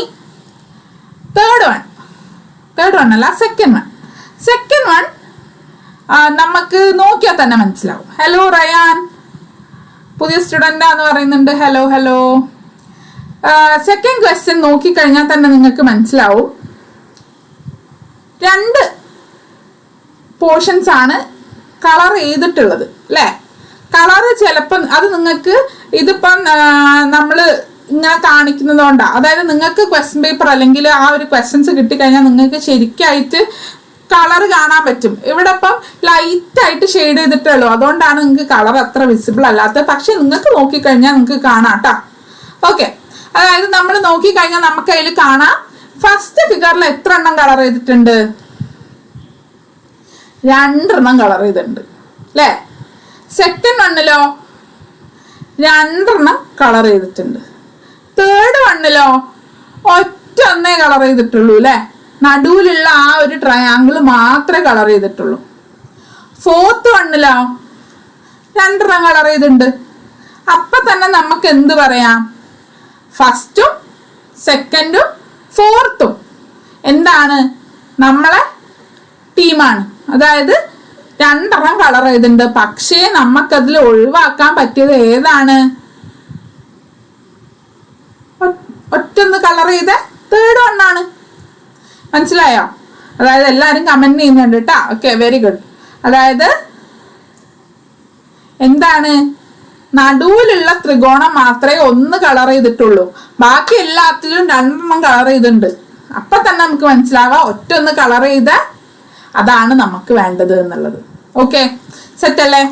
തേർഡ് വൺ അല്ല, സെക്കൻഡ് വൺ നമുക്ക് നോക്കിയാൽ തന്നെ മനസ്സിലാവും. ഹലോ റയാൻ, പുതിയ സ്റ്റുഡൻ്റാന്ന് പറയുന്നുണ്ട്. ഹലോ. സെക്കൻഡ് ക്വസ്റ്റ്യൻ നോക്കിക്കഴിഞ്ഞാൽ തന്നെ നിങ്ങൾക്ക് മനസ്സിലാവും. 2 പോർഷൻസ് ആണ് കളർ ചെയ്തിട്ടുള്ളത് അല്ലേ. കളറ് ചിലപ്പോൾ അത് നിങ്ങൾക്ക് ഇതിപ്പം നമ്മൾ ഇങ്ങനെ കാണിക്കുന്നത് കൊണ്ടാണ്. അതായത് നിങ്ങൾക്ക് ക്വസ്റ്റ്യൻ പേപ്പർ അല്ലെങ്കിൽ ആ ഒരു ക്വസ്റ്റ്യൻസ് കിട്ടിക്കഴിഞ്ഞാൽ നിങ്ങൾക്ക് ശരിക്കായിട്ട് കളർ കാണാൻ പറ്റും. ഇവിടെ ഇപ്പം ലൈറ്റായിട്ട് ഷെയ്ഡ് ചെയ്തിട്ടുള്ളൂ, അതുകൊണ്ടാണ് നിങ്ങൾക്ക് കളർ അത്ര വിസിബിൾ അല്ലാത്തത്. പക്ഷെ നിങ്ങൾക്ക് നോക്കിക്കഴിഞ്ഞാൽ നിങ്ങൾക്ക് കാണാം കേട്ടോ. ഓക്കെ, അതായത് നമ്മൾ നോക്കിക്കഴിഞ്ഞാൽ നമുക്ക് അതിൽ കാണാം ഫസ്റ്റ് ഫിഗറിൽ എത്ര എണ്ണം കളർ ചെയ്തിട്ടുണ്ട്? 2 എണ്ണം കളർ ചെയ്തിട്ടുണ്ട് അല്ലേ. സെക്കൻഡ് വണ്ണിലോ 2 എണ്ണം കളർ ചെയ്തിട്ടുണ്ട്. തേർഡ് വണ്ണിലോ ഒറ്റ ഒന്നേ കളർ ചെയ്തിട്ടുള്ളൂ അല്ലേ. നടുവിലുള്ള ആ ഒരു ട്രയാങ്കിൾ മാത്രമേ കളർ ചെയ്തിട്ടുള്ളൂ. ഫോർത്ത് വണ്ണിലോ 2 എണ്ണം കളർ ചെയ്തിട്ടുണ്ട്. അപ്പൊ തന്നെ നമുക്ക് എന്ത് പറയാം? ഫസ്റ്റും സെക്കൻഡും ഫോർത്തും എന്താണ്? നമ്മളെ ടീമാണ്. അതായത് 2 എണ്ണം കളർ ചെയ്തിട്ടുണ്ട്. പക്ഷേ നമുക്കതിൽ ഒഴിവാക്കാൻ പറ്റിയത് ഏതാണ്? ഒറ്റൊന്ന് കളർ ചെയ്ത തേർഡ് വണ്ണാണ്. മനസ്സിലായോ? അതായത് എല്ലാവരും കമന്റ് ചെയ്യുന്നുണ്ട് കേട്ടോ. Okay, very good. അതായത് എന്താണ്? നടുവിലുള്ള ത്രികോണം മാത്രമേ 1 കളർ ചെയ്തിട്ടുള്ളൂ, ബാക്കി എല്ലാത്തിലും 2 എണ്ണം കളർ ചെയ്തിട്ടുണ്ട്. അപ്പൊ തന്നെ നമുക്ക് മനസ്സിലാവാം ഒറ്റൊന്ന് കളർ ചെയ്ത അതാണ് നമുക്ക് വേണ്ടത് എന്നുള്ളത്. ഓക്കെ, സെറ്റ് അല്ലേ?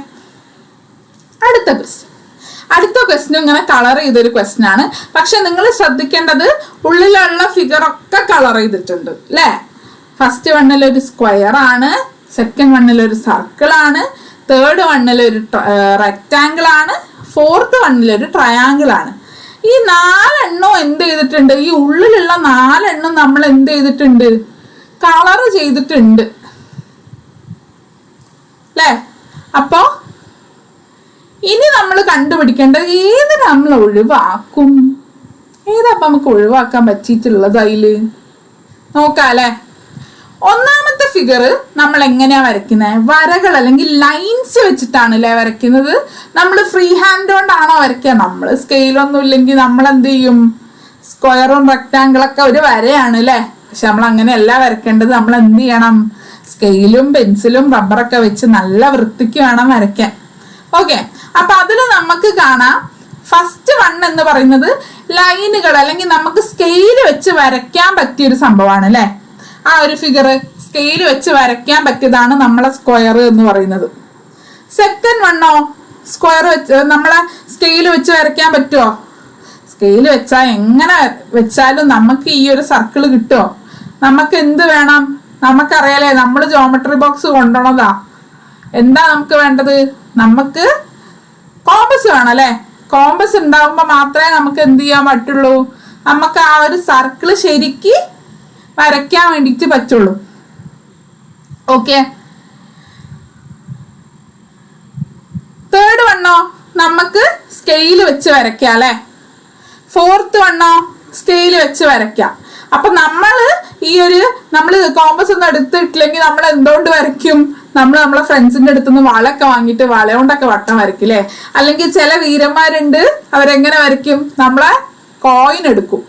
അടുത്ത ക്വസ്റ്റ്യൻ ഇങ്ങനെ കളർ ചെയ്തൊരു ക്വസ്റ്റ്യൻ ആണ്. പക്ഷെ നിങ്ങൾ ശ്രദ്ധിക്കേണ്ടത് ഉള്ളിലുള്ള ഫിഗർ ഒക്കെ കളർ ചെയ്തിട്ടുണ്ട് അല്ലേ. ഫസ്റ്റ് വണ്ണിലൊരു സ്ക്വയർ ആണ്, സെക്കൻഡ് വണ്ണിലൊരു സർക്കിൾ ആണ്, തേർഡ് വണ്ണിലൊരു റെക്റ്റാങ്കിൾ ആണ്, ഫോർത്ത് വണ്ണിലൊരു ട്രയാങ്കിൾ ആണ്. ഈ 4 എണ്ണം എന്ത് ചെയ്തിട്ടുണ്ട്? ഈ ഉള്ളിലുള്ള 4 എണ്ണം നമ്മൾ എന്ത് ചെയ്തിട്ടുണ്ട്? കളർ ചെയ്തിട്ടുണ്ട് അല്ലേ. അപ്പോ ഇനി നമ്മൾ കണ്ടുപിടിക്കേണ്ടത് ഏത് നമ്മൾ ഒഴിവാക്കും? ഏതപ്പം നമുക്ക് ഒഴിവാക്കാൻ പറ്റിയിട്ടുള്ളത് അതില് നോക്കാം അല്ലെ. ഒന്നാമത്തെ ഫിഗർ നമ്മൾ എങ്ങനെയാ വരയ്ക്കുന്നത്? വരകൾ അല്ലെങ്കിൽ ലൈൻസ് വെച്ചിട്ടാണ് അല്ലേ വരയ്ക്കുന്നത്. നമ്മൾ ഫ്രീ ഹാൻഡ് കൊണ്ടാണോ വരയ്ക്കുക? നമ്മൾ സ്കെയിലൊന്നും ഇല്ലെങ്കിൽ നമ്മൾ എന്ത് ചെയ്യും? സ്ക്വയറും റെക്റ്റാങ്കിളൊക്കെ ഒരു വരയാണ് അല്ലേ. പക്ഷെ നമ്മൾ അങ്ങനെയല്ല വരയ്ക്കേണ്ടത്. നമ്മൾ എന്ത് ചെയ്യണം? സ്കെയിലും പെൻസിലും റബ്ബറൊക്കെ വെച്ച് നല്ല വൃത്തിക്ക് വേണം വരയ്ക്കാൻ. ഓക്കെ, അപ്പൊ അതിൽ നമുക്ക് കാണാം ഫസ്റ്റ് വൺ എന്ന് പറയുന്നത് ലൈനുകൾ അല്ലെങ്കിൽ നമുക്ക് സ്കെയിൽ വെച്ച് വരയ്ക്കാൻ പറ്റിയൊരു സംഭവമാണ് അല്ലെ. ആ ഒരു ഫിഗർ സ്കെയിൽ വെച്ച് വരയ്ക്കാൻ പറ്റിയതാണ് നമ്മളെ സ്ക്വയർ എന്ന് പറയുന്നത്. സെക്കൻഡ് വണ്ണോ സ്ക്വയർ വെച്ച് നമ്മളെ സ്കെയിൽ വെച്ച് വരയ്ക്കാൻ പറ്റുമോ? സ്കെയിൽ വെച്ചാൽ എങ്ങനെ വെച്ചാലും നമുക്ക് ഈ ഒരു സർക്കിൾ കിട്ടുമോ? നമുക്ക് എന്ത് വേണം? നമുക്കറിയാലേ, നമ്മൾ ജോമെട്രി ബോക്സ് കൊണ്ടുവന്നതാ. എന്താ നമുക്ക് വേണ്ടത്? നമുക്ക് കോമ്പസ് വേണം അല്ലെ. കോമ്പസ് ഉണ്ടാവുമ്പോ മാത്രമേ നമുക്ക് എന്ത് ചെയ്യാൻ പറ്റുള്ളൂ? നമുക്ക് ആ ഒരു സർക്കിൾ ശരിക്ക് വരയ്ക്കാൻ വേണ്ടിയിട്ട് പറ്റുള്ളൂ. ഓക്കെ, തേർഡ് വണ്ണോ നമുക്ക് സ്കെയിൽ വെച്ച് വരയ്ക്കാം അല്ലെ. ഫോർത്ത് വണ്ണോ സ്കെയിൽ വെച്ച് വരയ്ക്കാം. അപ്പൊ നമ്മള് കോമ്പസ് ഒന്നും എടുത്തിട്ടില്ലെങ്കിൽ നമ്മൾ എന്തുകൊണ്ട് വരയ്ക്കും? നമ്മളെ ഫ്രണ്ട്സിന്റെ അടുത്തുനിന്ന് വളയൊക്കെ വാങ്ങിയിട്ട് വള കൊണ്ടൊക്കെ വട്ടം വരയ്ക്കില്ലേ. അല്ലെങ്കിൽ ചില വീരന്മാരുണ്ട്, അവരെങ്ങനെ വരയ്ക്കും? നമ്മളെ കോയിൻ എടുക്കും.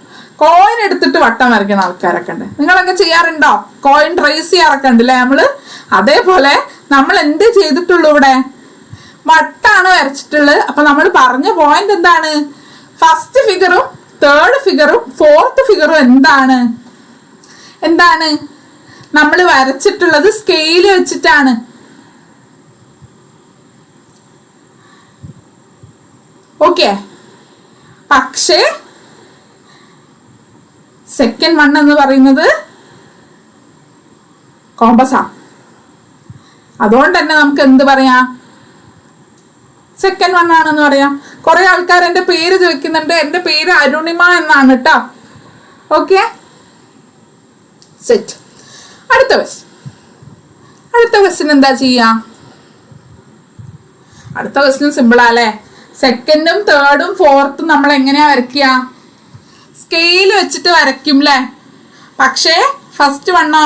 കോയിൻ എടുത്തിട്ട് വട്ടം വരയ്ക്കുന്ന ആൾക്കാരൊക്കെ ഉണ്ട്. നിങ്ങളൊക്കെ ചെയ്യാറുണ്ടോ? കോയിൻ ട്രേസ് ചെയ്യാറൊക്കെ ഉണ്ടല്ലേ നമ്മള്. അതേപോലെ നമ്മൾ എന്ത് ചെയ്തിട്ടുള്ളൂ? ഇവിടെ വട്ടാണ് വരച്ചിട്ടുള്ളത്. അപ്പൊ നമ്മൾ പറഞ്ഞ പോയിന്റ് എന്താണ്? ഫസ്റ്റ് ഫിഗറും തേർഡ് ഫിഗറും ഫോർത്ത് ഫിഗറും എന്താണ് നമ്മൾ വരച്ചിട്ടുള്ളത്? സ്കെയില് വെച്ചിട്ടാണ്. ഓക്കെ, പക്ഷേ സെക്കൻഡ് വൺ എന്ന് പറയുന്നത് കോമ്പസാ. അതുകൊണ്ട് തന്നെ നമുക്ക് എന്ത് പറയാം? സെക്കൻഡ് വൺ ആണെന്ന് പറയാം. കുറെ ആൾക്കാർ എന്റെ പേര് ചോദിക്കുന്നുണ്ട്. എന്റെ പേര് അരുണിമ എന്നാണ് കേട്ടോ. Okay, set. അടുത്ത ക്വസ്റ്റ്യൻ എന്താ ചെയ്യാ? അടുത്ത ക്വസ്റ്റ്യൻ സിമ്പിളാ അല്ലേ. സെക്കൻഡും തേർഡും ഫോർത്തും നമ്മൾ എങ്ങനെയാ വരയ്ക്കുക? സ്കെയിൽ വെച്ചിട്ട് വരയ്ക്കും അല്ലേ. പക്ഷേ ഫസ്റ്റ് വണ്ണോ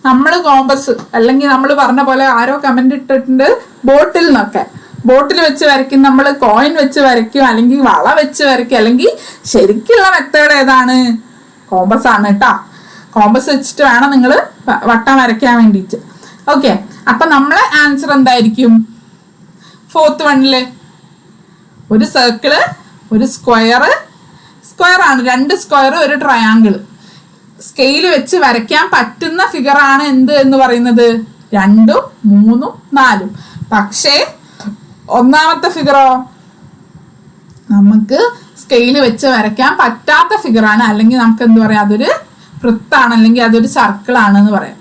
നമ്മൾ കോമ്പസ്, അല്ലെങ്കിൽ നമ്മൾ പറഞ്ഞ പോലെ ആരോ കമന്റ് ഇട്ടിട്ടുണ്ട് ബോട്ടിൽ നിന്നൊക്കെ. ബോട്ടിൽ വെച്ച് വരയ്ക്കും, നമ്മൾ കോയിൻ വെച്ച് വരയ്ക്കും, അല്ലെങ്കിൽ വള വെച്ച് വരയ്ക്കും. അല്ലെങ്കിൽ ശരിക്കുള്ള മെത്തേഡ് ഏതാണ്? കോമ്പസ് ആണ് കേട്ടോ. കോമ്പസ് വെച്ചിട്ട് വേണം നിങ്ങൾ വട്ടം വരയ്ക്കാൻ വേണ്ടിയിട്ട്. ഓക്കെ, അപ്പൊ നമ്മളെ ആൻസർ എന്തായിരിക്കും? ഫോർത്ത് വണ്ണില് ഒരു സർക്കിള്, ഒരു സ്ക്വയർ ആണ്, 2 സ്ക്വയർ, ഒരു ട്രയാങ്കിൾ. സ്കെയിൽ വെച്ച് വരയ്ക്കാൻ പറ്റുന്ന ഫിഗർ ആണ് എന്ത് എന്ന് പറയുന്നത്? 2, 3, 4. പക്ഷേ ഒന്നാമത്തെ ഫിഗറോ നമുക്ക് സ്കെയിൽ വെച്ച് വരയ്ക്കാൻ പറ്റാത്ത ഫിഗറാണ്, അല്ലെങ്കിൽ നമുക്ക് എന്ത് പറയാം, അതൊരു വൃത്താണ്, അല്ലെങ്കിൽ അതൊരു സർക്കിൾ ആണെന്ന് പറയാം.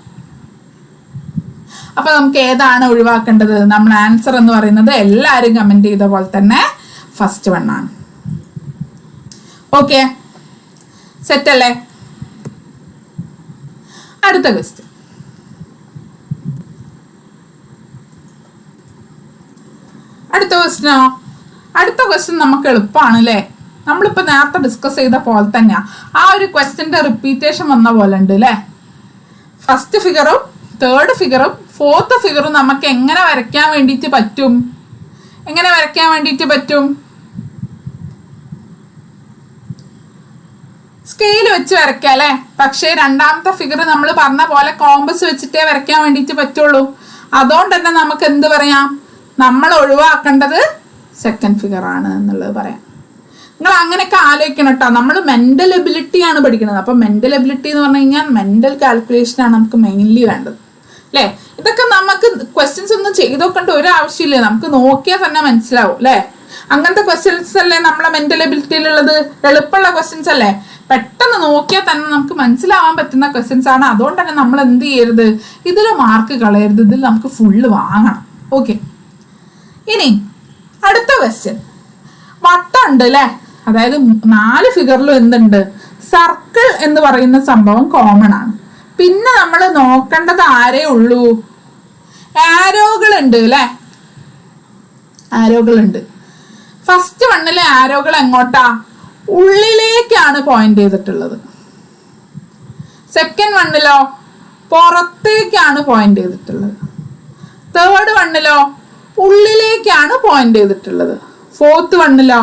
അപ്പൊ നമുക്ക് ഏതാണ് ഒഴിവാക്കേണ്ടത്? നമ്മുടെ ആൻസർ എന്ന് പറയുന്നത് എല്ലാവരും കമന്റ് ചെയ്ത പോലെ തന്നെ ഫസ്റ്റ് വൺ ആണ്. ഓക്കെ, സെറ്റ് അല്ലേ? അടുത്ത ക്വസ്റ്റ്യൻ. അടുത്ത ക്വസ്റ്റ്യൻ നമുക്ക് എളുപ്പമാണ് അല്ലേ? നമ്മളിപ്പോ നേരത്തെ ഡിസ്കസ് ചെയ്ത പോലെ തന്നെയാ. ആ ഒരു ക്വസ്റ്റ്യന്റെ റിപ്പീറ്റേഷൻ വന്ന പോലെ ഉണ്ട് അല്ലേ? ഫസ്റ്റ് ഫിഗറും തേർഡ് ഫിഗറും ഫോർത്ത് ഫിഗറും നമുക്ക് എങ്ങനെ വരയ്ക്കാൻ വേണ്ടിയിട്ട് പറ്റും? സ്കെയിൽ വെച്ച് വരയ്ക്കാം അല്ലേ? പക്ഷേ രണ്ടാമത്തെ ഫിഗർ നമ്മൾ പറഞ്ഞ പോലെ കോമ്പസ് വെച്ചിട്ടേ വരയ്ക്കാൻ വേണ്ടിയിട്ട് പറ്റുള്ളൂ. അതുകൊണ്ട് തന്നെ നമുക്ക് എന്ത് പറയാം? നമ്മൾ ഒഴിവാക്കേണ്ടത് സെക്കൻഡ് ഫിഗർ ആണ് എന്നുള്ളത് പറയാം. നിങ്ങൾ അങ്ങനെയൊക്കെ ആലോചിക്കണം കേട്ടോ. നമ്മൾ മെന്റൽ എബിലിറ്റി ആണ് പഠിക്കുന്നത്. അപ്പം മെന്റൽ എബിലിറ്റി എന്ന് പറഞ്ഞു കഴിഞ്ഞാൽ മെന്റൽ കാൽക്കുലേഷൻ ആണ് നമുക്ക് മെയിൻലി വേണ്ടത് അല്ലേ? ഇതൊക്കെ നമുക്ക് ക്വസ്റ്റ്യൻസ് ഒന്നും ചെയ്ത് നോക്കേണ്ട ഒരു ആവശ്യമില്ല, നമുക്ക് നോക്കിയാൽ തന്നെ മനസ്സിലാവും അല്ലേ? അങ്ങനത്തെ ക്വസ്റ്റ്യൻസ് അല്ലേ നമ്മളെ മെന്റൽ എബിലിറ്റിയിലുള്ളത്? എളുപ്പമുള്ള ക്വസ്റ്റ്യൻസ് അല്ലേ? പെട്ടെന്ന് നോക്കിയാൽ തന്നെ നമുക്ക് മനസ്സിലാവാൻ പറ്റുന്ന ക്വസ്റ്റ്യൻസ് ആണ്. അതുകൊണ്ട് തന്നെ നമ്മൾ എന്ത് ചെയ്യരുത്? ഇതിൽ മാർക്ക് കളയരുത്, ഇതിൽ നമുക്ക് ഫുള്ള് വാങ്ങണം. ഓക്കെ, ഇനി അടുത്ത ക്വസ്റ്റ്യൻ. വട്ടം ഉണ്ട് അല്ലേ? അതായത് 4 ഫിഗറിലും എന്തുണ്ട്? സർക്കിൾ എന്ന് പറയുന്ന സംഭവം കോമൺ ആണ്. പിന്നെ നമ്മൾ നോക്കേണ്ടത് ആരേ ഉള്ളൂ? ആരോകളുണ്ട് അല്ലേ? ആരോകളുണ്ട്. ഫസ്റ്റ് വണ്ണിലെ ആരോകൾ എങ്ങോട്ടാ? ഉള്ളിലേക്കാണ് പോയിന്റ് ചെയ്തിട്ടുള്ളത്. സെക്കൻഡ് വണ്ണിലോ പുറത്തേക്കാണ് പോയിന്റ് ചെയ്തിട്ടുള്ളത്. തേർഡ് വണ്ണിലോ ഉള്ളിലേക്കാണ് പോയിന്റ് ചെയ്തിട്ടുള്ളത്. ഫോർത്ത് വണ്ണിലോ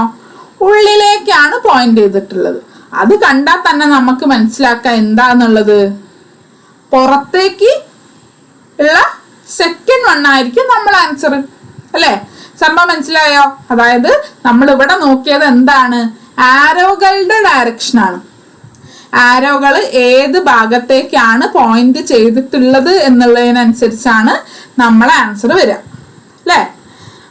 ഉള്ളിലേക്കാണ് പോയിന്റ് ചെയ്തിട്ടുള്ളത്. അത് കണ്ടാൽ തന്നെ നമുക്ക് മനസ്സിലാക്കാം എന്താന്നുള്ളത്. പുറത്തേക്ക് ഉള്ള സെക്കൻഡ് വൺ ആയിരിക്കും നമ്മൾ ആൻസർ അല്ലേ? സംഭവം മനസ്സിലായോ? അതായത് നമ്മൾ ഇവിടെ നോക്കിയത് എന്താണ്? ആരോകളുടെ ഡയറക്ഷൻ ആണ്. ആരോകൾ ഏത് ഭാഗത്തേക്കാണ് പോയിന്റ് ചെയ്തിട്ടുള്ളത് എന്നുള്ളതിനനുസരിച്ചാണ് നമ്മളെ ആൻസർ വരിക അല്ലേ?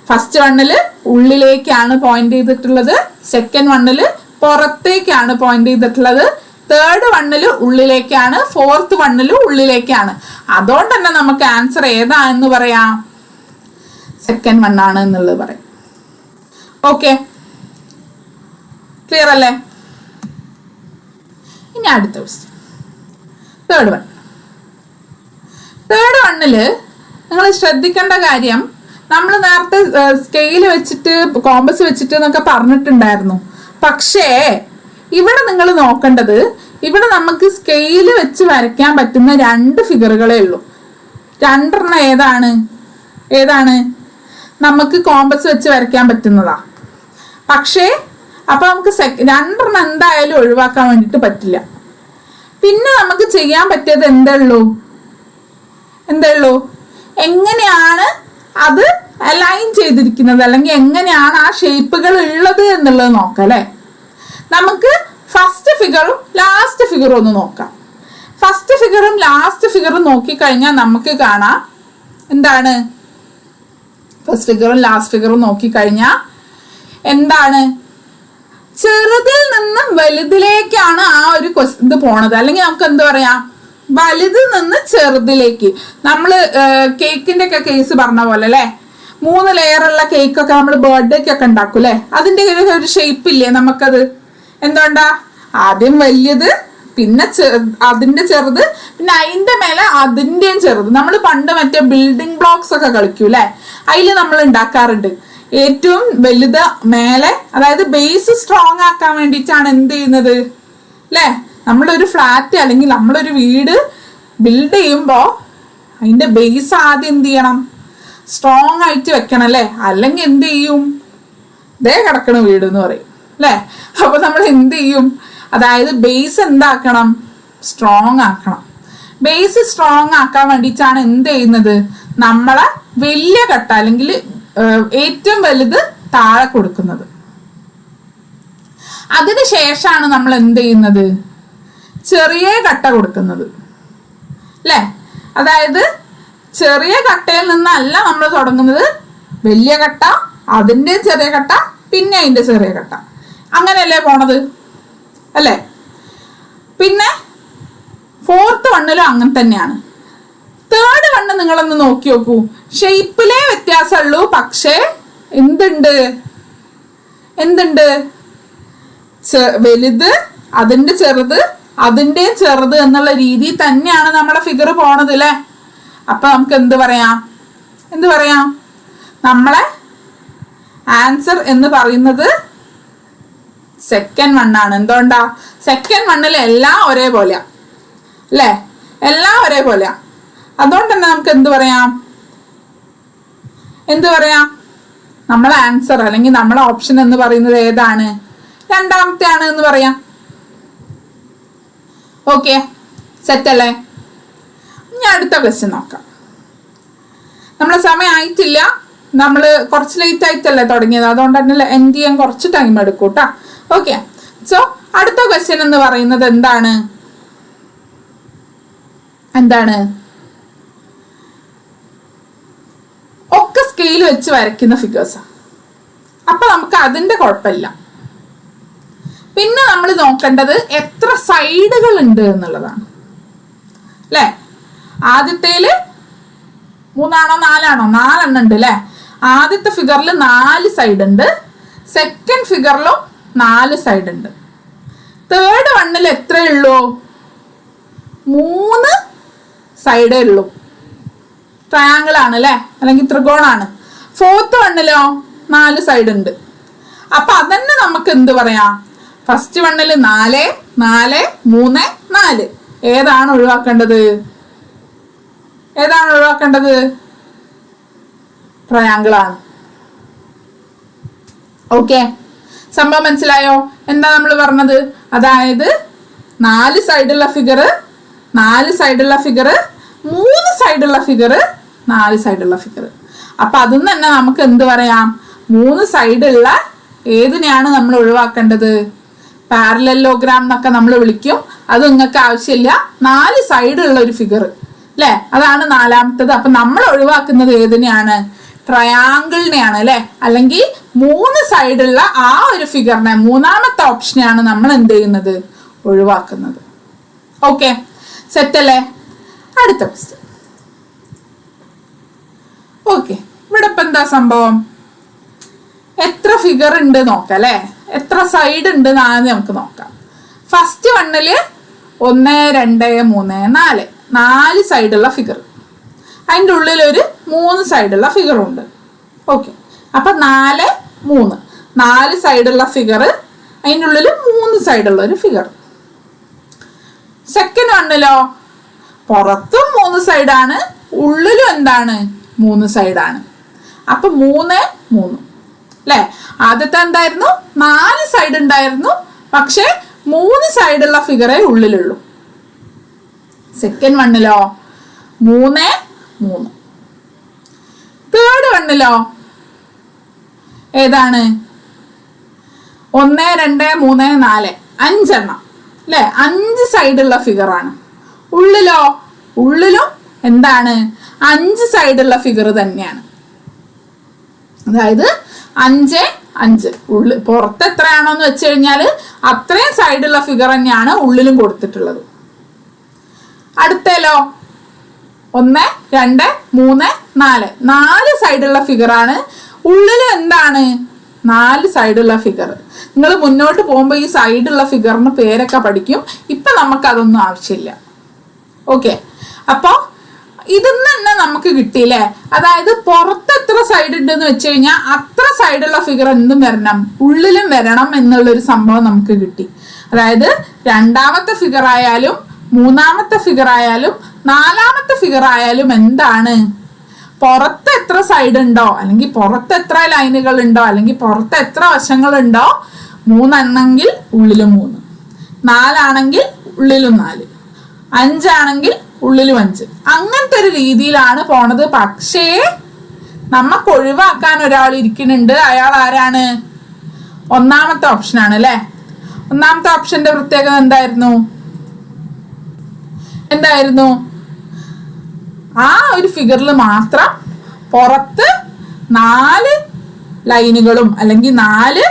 ഫസ്റ്റ് വണ്ണില് ഉള്ളിലേക്കാണ് പോയിന്റ് ചെയ്തിട്ടുള്ളത്, സെക്കൻഡ് വണ്ണില് പുറത്തേക്കാണ് പോയിന്റ് ചെയ്തിട്ടുള്ളത്, തേർഡ് വണ്ണില് ഉള്ളിലേക്കാണ്, ഫോർത്ത് വണ്ണില് ഉള്ളിലേക്കാണ്. അതുകൊണ്ട് തന്നെ നമുക്ക് ആൻസർ ഏതാണെന്ന് പറയാം? സെക്കൻഡ് വൺ ആണ് എന്നുള്ളത് പറയാം. ഓക്കെ, ക്ലിയർ അല്ലേ? ഇനി അടുത്ത ക്വസ്റ്റ്യൻ, തേർഡ് വണ്ണില് നിങ്ങൾ ശ്രദ്ധിക്കേണ്ട കാര്യം, നമ്മൾ നേരത്തെ സ്കെയിൽ വെച്ചിട്ട് കോമ്പസ് വെച്ചിട്ട് എന്നൊക്കെ പറഞ്ഞിട്ടുണ്ടായിരുന്നു. പക്ഷേ ഇവിടെ നിങ്ങൾ നോക്കേണ്ടത്, ഇവിടെ നമുക്ക് സ്കെയിൽ വെച്ച് വരയ്ക്കാൻ പറ്റുന്ന 2 ഫിഗറുകളേ ഉള്ളൂ. 2 ഏതാണ് നമുക്ക് കോമ്പസ് വെച്ച് വരയ്ക്കാൻ പറ്റുന്നതാ. പക്ഷേ അപ്പൊ നമുക്ക് 2 എന്തായാലും ഒഴിവാക്കാൻ വേണ്ടിയിട്ട് പറ്റില്ല. പിന്നെ നമുക്ക് ചെയ്യാൻ പറ്റിയത് എന്തേ ഉള്ളൂ? എങ്ങനെയാണ് അത് അലൈൻ ചെയ്തിരിക്കുന്നത്, അല്ലെങ്കിൽ എങ്ങനെയാണ് ആ ഷേപ്പുകൾ ഉള്ളത് എന്നുള്ളത് നോക്കാം അല്ലെ? നമുക്ക് ഫസ്റ്റ് ഫിഗറും ലാസ്റ്റ് ഫിഗറും ഒന്ന് നോക്കാം. ഫസ്റ്റ് ഫിഗറും ലാസ്റ്റ് ഫിഗറും നോക്കിക്കഴിഞ്ഞാൽ നമുക്ക് കാണാം എന്താണ്? ഫസ്റ്റ് ഫിഗറും ലാസ്റ്റ് ഫിഗറും നോക്കിക്കഴിഞ്ഞാൽ എന്താണ്? ചെറുതിൽ നിന്നും വലുതിലേക്കാണ് ആ ഒരു ഇത് പോണത്. അല്ലെങ്കിൽ നമുക്ക് എന്ത് പറയാം? വലുതിൽ നിന്ന് ചെറുതിലേക്ക്. നമ്മള് കേക്കിന്റെ ഒക്കെ കേസ് പറഞ്ഞ പോലെ അല്ലെ, 3 ലെയറുള്ള കേക്കൊക്കെ നമ്മൾ ബർത്ത്ഡേക്കൊക്കെ ഉണ്ടാക്കും അല്ലെ? അതിന്റെ ഒരു ഷേപ്പ് ഇല്ലേ നമുക്കത്? എന്തുകൊണ്ടാ? ആദ്യം വലിയത്, പിന്നെ അതിന്റെ ചെറുത്, പിന്നെ അതിന്റെ മേലെ അതിന്റെയും ചെറുത്. നമ്മൾ പണ്ട് മറ്റേ ബിൽഡിംഗ് ബ്ലോക്സ് ഒക്കെ കളിക്കും അല്ലെ? അതിൽ നമ്മൾ ഉണ്ടാക്കാറുണ്ട്. ഏറ്റവും വലുത് മേലെ, അതായത് ബേസ് സ്ട്രോങ് ആക്കാൻ വേണ്ടിയിട്ടാണ് എന്ത് ചെയ്യുന്നത് അല്ലെ? നമ്മളൊരു ഫ്ലാറ്റ് അല്ലെങ്കിൽ നമ്മളൊരു വീട് ബിൽഡ് ചെയ്യുമ്പോൾ അതിന്റെ ബേസ് ആദ്യം എന്ത് ചെയ്യണം? സ്ട്രോങ് ആയിട്ട് വെക്കണം അല്ലെ? അല്ലെങ്കിൽ എന്ത് ചെയ്യും? ദേ കിടക്കണ വീട് എന്ന് പറയും അല്ലെ? അപ്പൊ നമ്മൾ എന്ത് ചെയ്യും? അതായത് ബേസ് എന്താക്കണം? സ്ട്രോങ് ആക്കണം. ബേസ് സ്ട്രോങ് ആക്കാൻ വേണ്ടിയിട്ടാണ് എന്ത് ചെയ്യുന്നത്, നമ്മളെ വലിയ കട്ട അല്ലെങ്കിൽ ഏറ്റവും വലുത് താഴെ കൊടുക്കുന്നത്. അതിനുശേഷമാണ് നമ്മൾ എന്ത് ചെയ്യുന്നത്, ചെറിയ കട്ട കൊടുക്കുന്നത് അല്ലേ. അതായത് ചെറിയ കട്ടയിൽ നിന്നല്ല നമ്മൾ തുടങ്ങുന്നത്, വലിയ കട്ട, അതിൻ്റെ ചെറിയ കട്ട, പിന്നെ അതിൻ്റെ ചെറിയ കട്ട, അങ്ങനെയല്ലേ പോണത് അല്ലേ. പിന്നെ 4th വണ്ണിലും അങ്ങനെ തന്നെയാണ്. 3rd വണ്ണ് നിങ്ങളൊന്ന് നോക്കി നോക്കൂ, ഷേപ്പിലേ വ്യത്യാസമുള്ളൂ, പക്ഷേ എന്തുണ്ട്, വലുത്, അതിൻ്റെ ചെറുത്, അതിൻ്റെയും ചെറുത് എന്നുള്ള രീതിയിൽ തന്നെയാണ് നമ്മുടെ ഫിഗർ പോണത് അല്ലേ. അപ്പൊ നമുക്ക് എന്ത് പറയാം, നമ്മളെ ആൻസർ എന്ന് പറയുന്നത് സെക്കൻഡ് വണ്ണാണ്. എന്തുകൊണ്ടാ, സെക്കൻഡ് വണ്ണിൽ എല്ലാം ഒരേപോലെയാ അല്ലേ, എല്ലാം ഒരേപോലെയാ. അതുകൊണ്ട് തന്നെ നമുക്ക് എന്ത് പറയാം, നമ്മളെ ആൻസർ അല്ലെങ്കിൽ നമ്മളെ ഓപ്ഷൻ എന്ന് പറയുന്നത് ഏതാണ്, രണ്ടാമത്തെ ആണ് എന്ന് പറയാം. ഓക്കെ, സെറ്റ് അല്ലേ. ഇനി അടുത്ത ക്വസ്റ്റ്യൻ നോക്കാം. നമ്മളെ സമയം ആയിട്ടില്ല, നമ്മൾ കുറച്ച് ലേറ്റ് ആയിട്ടല്ലേ തുടങ്ങിയത്, അതുകൊണ്ട് തന്നെ എൻഡ് ചെയ്യാൻ കുറച്ച് ടൈം എടുക്കും കേട്ടോ. ഓക്കെ, സോ അടുത്ത ക്വസ്റ്റ്യൻ എന്ന് പറയുന്നത് എന്താണ്, ഒക്കെ സ്കെയിൽ വെച്ച് വരയ്ക്കുന്ന ഫിഗേഴ്സാ. അപ്പൊ നമുക്ക് അതിന്റെ കുഴപ്പമില്ല. പിന്നെ നമ്മൾ നോക്കേണ്ടത് എത്ര സൈഡുകൾ ഉണ്ട് എന്നുള്ളതാണ് അല്ലേ. ആദ്യത്തേല് 3 ആണോ 4 ആണോ, 4 എണ്ണം ഉണ്ട് അല്ലേ. ആദ്യത്തെ ഫിഗറിൽ 4 സൈഡ് ഉണ്ട്, സെക്കൻഡ് ഫിഗറിലും 4 സൈഡ് ഉണ്ട്. 3rd വണ്ണിൽ എത്രയേ ഉള്ളൂ, 3 സൈഡേ ഉള്ളൂ, ട്രയാങ്കിൾ ആണ് അല്ലേ, അല്ലെങ്കിൽ ത്രികോണാണ്. 4th വണ്ണിലോ 4 സൈഡ് ഉണ്ട്. അപ്പൊ അതന്നെ നമുക്ക് എന്ത് പറയാം, ഫസ്റ്റ് വണ്ണിൽ 4, 4, 3, 4. ഏതാണ് ഒഴിവാക്കേണ്ടത്, ട്രയാങ്കിൾ ആണ്. ഓക്കെ, സംഭവം മനസ്സിലായോ എന്താ നമ്മൾ പറഞ്ഞത്. അതായത് 4 സൈഡുള്ള ഫിഗർ, 4 സൈഡുള്ള ഫിഗർ, 3 സൈഡുള്ള ഫിഗർ, 4 സൈഡുള്ള ഫിഗർ. അപ്പൊ അതിൽ നിന്ന് തന്നെ നമുക്ക് എന്ത് പറയാം, 3 സൈഡുള്ള ഏതിനെയാണ് നമ്മൾ ഒഴിവാക്കേണ്ടത്, പാരലലോഗ്രാം എന്നൊക്കെ നമ്മൾ വിളിക്കും. അത് നിങ്ങൾക്ക് ആവശ്യമില്ല, 4 സൈഡുള്ള ഒരു ഫിഗർ അല്ലേ, അതാണ് 4ാമത്തത്. അപ്പൊ നമ്മൾ ഒഴിവാക്കുന്നത് ഏതിനെയാണ്, ട്രയാങ്കിളിനെയാണ് അല്ലെ, അല്ലെങ്കിൽ 3 സൈഡുള്ള ആ ഒരു ഫിഗറിനെ, 3ാമത്തെ ഓപ്ഷനെയാണ് നമ്മൾ എന്ത് ചെയ്യുന്നത്, ഒഴിവാക്കുന്നത്. ഓക്കെ, സെറ്റ് അല്ലേ. അടുത്ത ക്വസ്റ്റ്യൻ. ഓക്കെ, ഇവിടെ ഇപ്പൊ എന്താ സംഭവം, എത്ര ഫിഗർ ഉണ്ട് നോക്കാം അല്ലെ, എത്ര സൈഡ് ഉണ്ട് ആദ്യം നമുക്ക് നോക്കാം. ഫസ്റ്റ് വണ്ണില് 1, 2, 3, 4 സൈഡുള്ള ഫിഗർ, അതിൻ്റെ ഉള്ളിൽ ഒരു 3 സൈഡുള്ള ഫിഗറുണ്ട്. ഓക്കെ, അപ്പൊ 4, 3, 4 സൈഡുള്ള ഫിഗർ, അതിൻ്റെ ഉള്ളിൽ 3 സൈഡുള്ള ഒരു ഫിഗർ. സെക്കൻഡ് വണ്ണിലോ പുറത്തും 3 സൈഡാണ്, ഉള്ളിലും എന്താണ് 3 സൈഡാണ്. അപ്പൊ 3, 3 അല്ലെ. ആദ്യത്തെ എന്തായിരുന്നു, 4 സൈഡ് ഉണ്ടായിരുന്നു, പക്ഷെ 3 സൈഡുള്ള ഫിഗറേ ഉള്ളിലുള്ളൂ. സെക്കൻഡ് വണ്ണിലോ 3, 3. തേർഡ് വണ്ണിലോ ഏതാണ്, 1, 2, 3, 4, 5 എണ്ണം അല്ലെ, 5 സൈഡുള്ള ഫിഗറാണ്. ഉള്ളിലും എന്താണ് 5 സൈഡുള്ള ഫിഗർ തന്നെയാണ്. അതായത് 5, 5 ഉള്ളിൽ, പുറത്ത് എത്രയാണോ എന്ന് വെച്ച് കഴിഞ്ഞാല് അത്രയും സൈഡുള്ള ഫിഗർ തന്നെയാണ് ഉള്ളിലും കൊടുത്തിട്ടുള്ളത്. അടുത്തല്ലോ 1, 2, 3, 4, 4 സൈഡുള്ള ഫിഗറാണ്. ഉള്ളിലും എന്താണ് 4 സൈഡുള്ള ഫിഗർ. നിങ്ങൾ മുന്നോട്ട് പോകുമ്പോൾ ഈ സൈഡുള്ള ഫിഗറിന് പേരൊക്കെ പഠിക്കും. ഇപ്പൊ നമുക്കതൊന്നും ആവശ്യമില്ല. ഓക്കെ, അപ്പൊ ഇതിന്ന് തന്നെ നമുക്ക് കിട്ടിയില്ലേ. അതായത് പുറത്ത് എത്ര സൈഡ് ഉണ്ടെന്ന് വെച്ച് കഴിഞ്ഞാൽ അത്ര സൈഡുള്ള ഫിഗർ എന്തും വരണം, ഉള്ളിലും വരണം എന്നുള്ളൊരു സംഭവം നമുക്ക് കിട്ടി. അതായത് രണ്ടാമത്തെ ഫിഗർ ആയാലും 3ാമത്തെ ഫിഗർ ആയാലും 4ാമത്തെ ഫിഗർ ആയാലും എന്താണ്, പുറത്ത് എത്ര സൈഡ് ഉണ്ടോ, അല്ലെങ്കിൽ പുറത്ത് എത്ര ലൈനുകൾ ഉണ്ടോ, അല്ലെങ്കിൽ പുറത്ത് എത്ര വശങ്ങളുണ്ടോ, 3 ആണെങ്കിൽ ഉള്ളിലും 3, 4 ആണെങ്കിൽ ഉള്ളിലും 4, 5 ആണെങ്കിൽ ഉള്ളിലും 5. അങ്ങനത്തെ ഒരു രീതിയിലാണ് പോണത്. പക്ഷേ നമുക്ക് ഒഴിവാക്കാൻ ഒരാൾ ഇരിക്കുന്നുണ്ട്. അയാൾ ആരാണ്? ഒന്നാമത്തെ ഓപ്ഷനാണ് അല്ലെ. ഒന്നാമത്തെ ഓപ്ഷന്റെ പ്രത്യേകത എന്തായിരുന്നു? ആ ഒരു ഫിഗറിൽ മാത്രം പുറത്ത് 4 ലൈനുകളും അല്ലെങ്കിൽ 4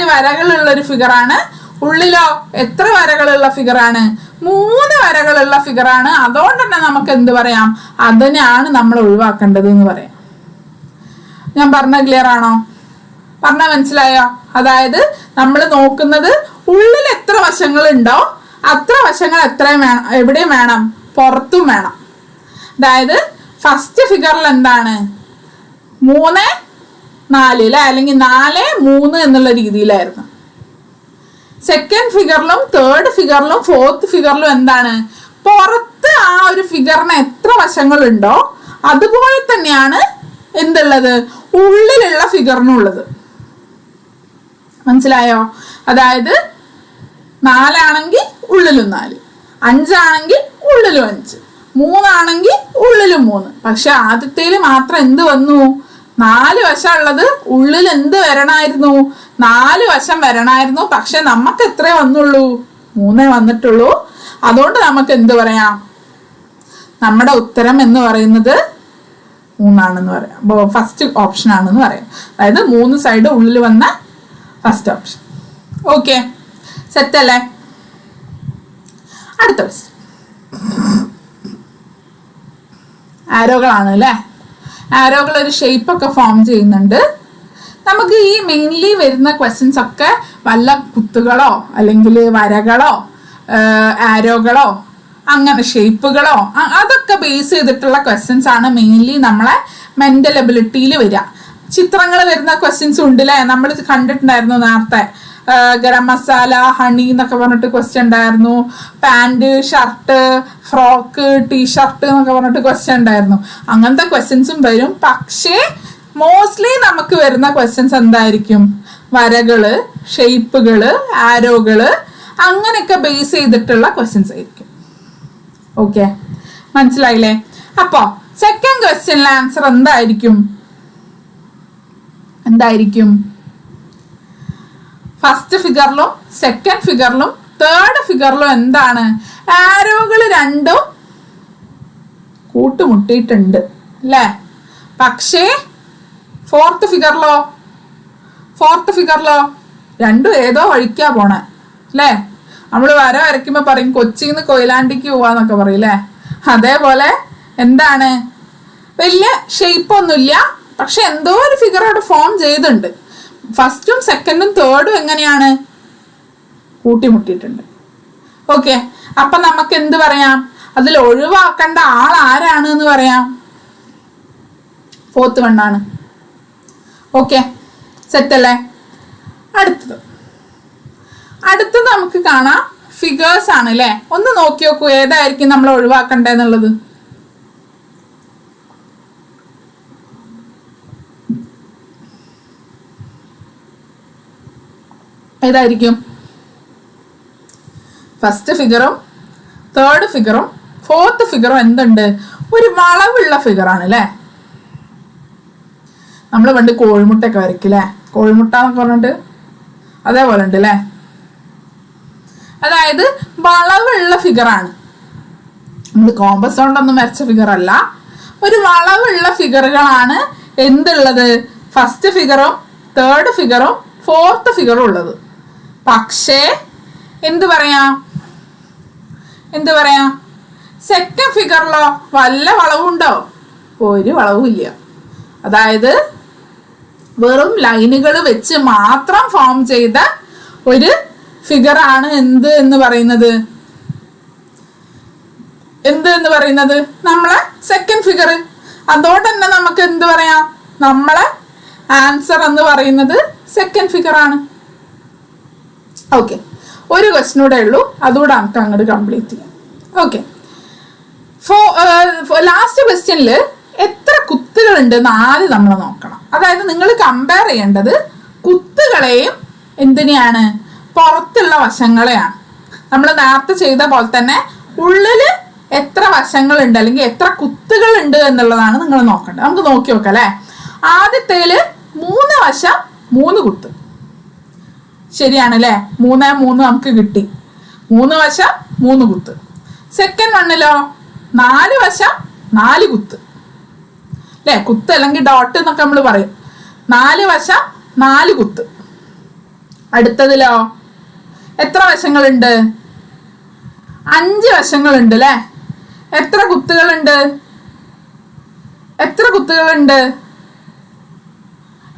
വരകളുള്ള ഒരു ഫിഗറാണ്. ഉള്ളിലോ എത്ര വരകളുള്ള ഫിഗറാണ്? 3 വരകളുള്ള ഫിഗറാണ്. അതുകൊണ്ട് തന്നെ നമുക്ക് അതിനെയാണ് നമ്മൾ ഒഴിവാക്കേണ്ടത് എന്ന് പറയാം. ഞാൻ പറഞ്ഞ ക്ലിയർ ആണോ? പറഞ്ഞ മനസ്സിലായോ? അതായത് നമ്മൾ നോക്കുന്നത് ഉള്ളിൽ എത്ര വശങ്ങളുണ്ടോ അത്ര വശങ്ങൾ എവിടെയും വേണം? പുറത്തും വേണം. അതായത് ഫസ്റ്റ് ഫിഗറിൽ 3, 4 അല്ലെ, അല്ലെങ്കിൽ 4, 3 എന്നുള്ള രീതിയിലായിരുന്നു. സെക്കൻഡ് ഫിഗറിലും തേർഡ് ഫിഗറിലും ഫോർത്ത് ഫിഗറിലും പുറത്ത് ആ ഒരു ഫിഗറിന് എത്ര വശങ്ങളുണ്ടോ അതുപോലെ തന്നെയാണ് ഉള്ളിലുള്ള ഫിഗറിനുള്ളത്. മനസ്സിലായോ? അതായത് 4 ആണെങ്കിൽ ഉള്ളിലും 4, 5 ആണെങ്കിൽ ഉള്ളിലും 5, 3 ആണെങ്കിൽ ഉള്ളിലും 3. പക്ഷെ ആദ്യത്തേല് മാത്രം വന്നു? 4 വശം ഉള്ളത് ഉള്ളിൽ വരണമായിരുന്നു? 4 വശം വരണമായിരുന്നു. പക്ഷെ നമുക്ക് എത്രേ വന്നുള്ളൂ? 3 വന്നിട്ടുള്ളൂ. അതുകൊണ്ട് നമുക്ക് നമ്മുടെ ഉത്തരം എന്ന് പറയുന്നത് 3 ആണെന്ന് പറയാം. ഫസ്റ്റ് ഓപ്ഷൻ ആണെന്ന് പറയാം. അതായത് 3 സൈഡ് ഉള്ളിൽ വന്ന ഫസ്റ്റ് ഓപ്ഷൻ. ഓക്കെ, സെറ്റ് അല്ലേ? അടുത്ത ക്വസ്റ്റ്യൻ ആരോകളാണ് അല്ലേ. ആരോകൾ ഒരു ഷേപ്പ് ഒക്കെ ഫോം ചെയ്യുന്നുണ്ട്. നമുക്ക് ഈ മെയിൻലി വരുന്ന ക്വസ്റ്റ്യൻസ് ഒക്കെ വല്ല കുത്തുകളോ അല്ലെങ്കിൽ വരകളോ ആരോകളോ അങ്ങനെ ഷേപ്പുകളോ അതൊക്കെ ബേസ് ചെയ്തിട്ടുള്ള ക്വസ്റ്റ്യൻസ് ആണ് മെയിൻലി നമ്മളെ മെന്റൽ എബിലിറ്റിയിൽ വരിക. ചിത്രങ്ങൾ വരുന്ന ക്വസ്റ്റ്യൻസും ഉണ്ടല്ലേ. നമ്മൾ കണ്ടിട്ടുണ്ടായിരുന്നു നേരത്തെ. ഗരം മസാല, ഹണി എന്നൊക്കെ പറഞ്ഞിട്ട് ക്വസ്റ്റ്യൻ ഉണ്ടായിരുന്നു. പാൻറ്, ഷർട്ട്, ഫ്രോക്ക്, ടീഷർട്ട് എന്നൊക്കെ പറഞ്ഞിട്ട് ക്വസ്റ്റ്യൻ ഉണ്ടായിരുന്നു. അങ്ങനത്തെ ക്വസ്റ്റ്യൻസും വരും. പക്ഷേ മോസ്റ്റ്ലി നമുക്ക് വരുന്ന ക്വസ്റ്റ്യൻസ് എന്തായിരിക്കും? വരകള്, ഷേപ്പുകള്, ആരോകള് അങ്ങനെയൊക്കെ ബേസ് ചെയ്തിട്ടുള്ള ക്വസ്റ്റ്യൻസ് ആയിരിക്കും. ഓക്കെ, മനസ്സിലായില്ലേ? അപ്പോ സെക്കൻഡ് ക്വസ്റ്റ്യനിലെ ആൻസർ എന്തായിരിക്കും? ഫസ്റ്റ് ഫിഗറിലും സെക്കൻഡ് ഫിഗറിലും തേർഡ് ഫിഗറിലും ആരോകൾ രണ്ടും കൂട്ടുമുട്ടിയിട്ടുണ്ട് അല്ലേ. പക്ഷേ ഫോർത്ത് ഫിഗറിലോ രണ്ടും ഏതോ വഴിക്കാ പോണേ അല്ലേ. നമ്മൾ വരയ്ക്കുമ്പോ പറയും കൊച്ചിന്ന് കൊയിലാണ്ടിക്ക് പോവാന്നൊക്കെ പറയും അല്ലേ. അതേപോലെ വലിയ ഷേപ്പ് ഒന്നുമില്ല, പക്ഷെ എന്തോ ഒരു ഫിഗർ അവിടെ ഫോം ചെയ്തിട്ടുണ്ട്. ഫസ്റ്റും സെക്കൻഡും തേർഡും കൂട്ടിമുട്ടിയിട്ടുണ്ട്. ഓക്കെ, അപ്പൊ നമുക്ക് പറയാം? അതിൽ ഒഴിവാക്കേണ്ട ആൾ ആരാണ് എന്ന് പറയാം? ഫോർത്ത് വണ്ണാണ്. ഓക്കെ, സെറ്റ് അല്ലേ? അടുത്തത് നമുക്ക് കാണാം ഫിഗേഴ്സ് ആണ് അല്ലേ. ഒന്ന് നോക്കി നോക്കൂ, ഏതായിരിക്കും നമ്മൾ ഒഴിവാക്കണ്ടെന്നുള്ളത്. ഏതായിരിക്കും? ഫസ്റ്റ് ഫിഗറും തേർഡ് ഫിഗറും ഫോർത്ത് ഫിഗറും ഒരു വളവുള്ള ഫിഗറാണ് അല്ലേ. നമ്മൾ പണ്ട് കോഴിമുട്ടയൊക്കെ വരയ്ക്കില്ലേ, കോഴിമുട്ട എന്നൊക്കെ പറഞ്ഞിട്ട് അതേപോലെ ഉണ്ട് അല്ലേ. അതായത് വളവുള്ള ഫിഗറാണ്. നമ്മൾ കോമ്പസ് കൊണ്ടൊന്നും വരച്ച ഫിഗർ അല്ല, ഒരു വളവുള്ള ഫിഗറുകളാണ് ഫസ്റ്റ് ഫിഗറും തേർഡ് ഫിഗറും ഫോർത്ത് ഫിഗറും ഉള്ളത്. പക്ഷേ എന്ത് പറയാ സെക്കൻഡ് ഫിഗറിലോ വല്ല വളവുണ്ടോ? ഒരു വളവും ഇല്ല. അതായത് വെറും ലൈനുകൾ വെച്ച് മാത്രം ഫോം ചെയ്ത ഒരു ഫിഗറാണ് എന്ന് പറയുന്നത് നമ്മളെ സെക്കൻഡ് ഫിഗർ. അതുകൊണ്ട് തന്നെ നമുക്ക് നമ്മളെ ആൻസർ എന്ന് പറയുന്നത് സെക്കൻഡ് ഫിഗർ ആണ്. ഓക്കെ, ഒരു ക്വസ്റ്റ്യൻ കൂടെ ഉള്ളൂ, അതുകൂടെ നമുക്ക് അങ്ങോട്ട് കംപ്ലീറ്റ് ചെയ്യാം. ഓക്കെ, ലാസ്റ്റ് ക്വസ്റ്റ്യനിൽ എത്ര കുത്തുകളുണ്ട് എന്ന് ആദ്യം നമ്മൾ നോക്കണം. അതായത് നിങ്ങൾ കമ്പയർ ചെയ്യേണ്ടത് കുത്തുകളെയും പുറത്തുള്ള വശങ്ങളെയാണ്. നമ്മൾ നേരത്തെ ചെയ്ത പോലെ തന്നെ ഉള്ളില് എത്ര വശങ്ങളുണ്ട് അല്ലെങ്കിൽ എത്ര കുത്തുകൾ ഉണ്ട് എന്നുള്ളതാണ് നിങ്ങൾ നോക്കേണ്ടത്. നമുക്ക് നോക്കി നോക്കാം അല്ലെ. ആദ്യത്തേല് 3 വശം 3 കുത്ത്. ശരിയാണല്ലേ, 3 3 നമുക്ക് കിട്ടി. 3 വശം 3 കുത്ത്. സെക്കൻഡ് വണ്ണിലോ 4 വശം 4 കുത്ത് അല്ലെ. കുത്ത് അല്ലെങ്കിൽ ഡോട്ട് എന്നൊക്കെ നമ്മൾ പറയും. 4 വശം 4 കുത്ത്. അടുത്തതിലോ എത്ര വശങ്ങളുണ്ട്? 5 വശങ്ങളുണ്ട് അല്ലെ. എത്ര കുത്തുകളുണ്ട്? എത്ര കുത്തുകളുണ്ട്?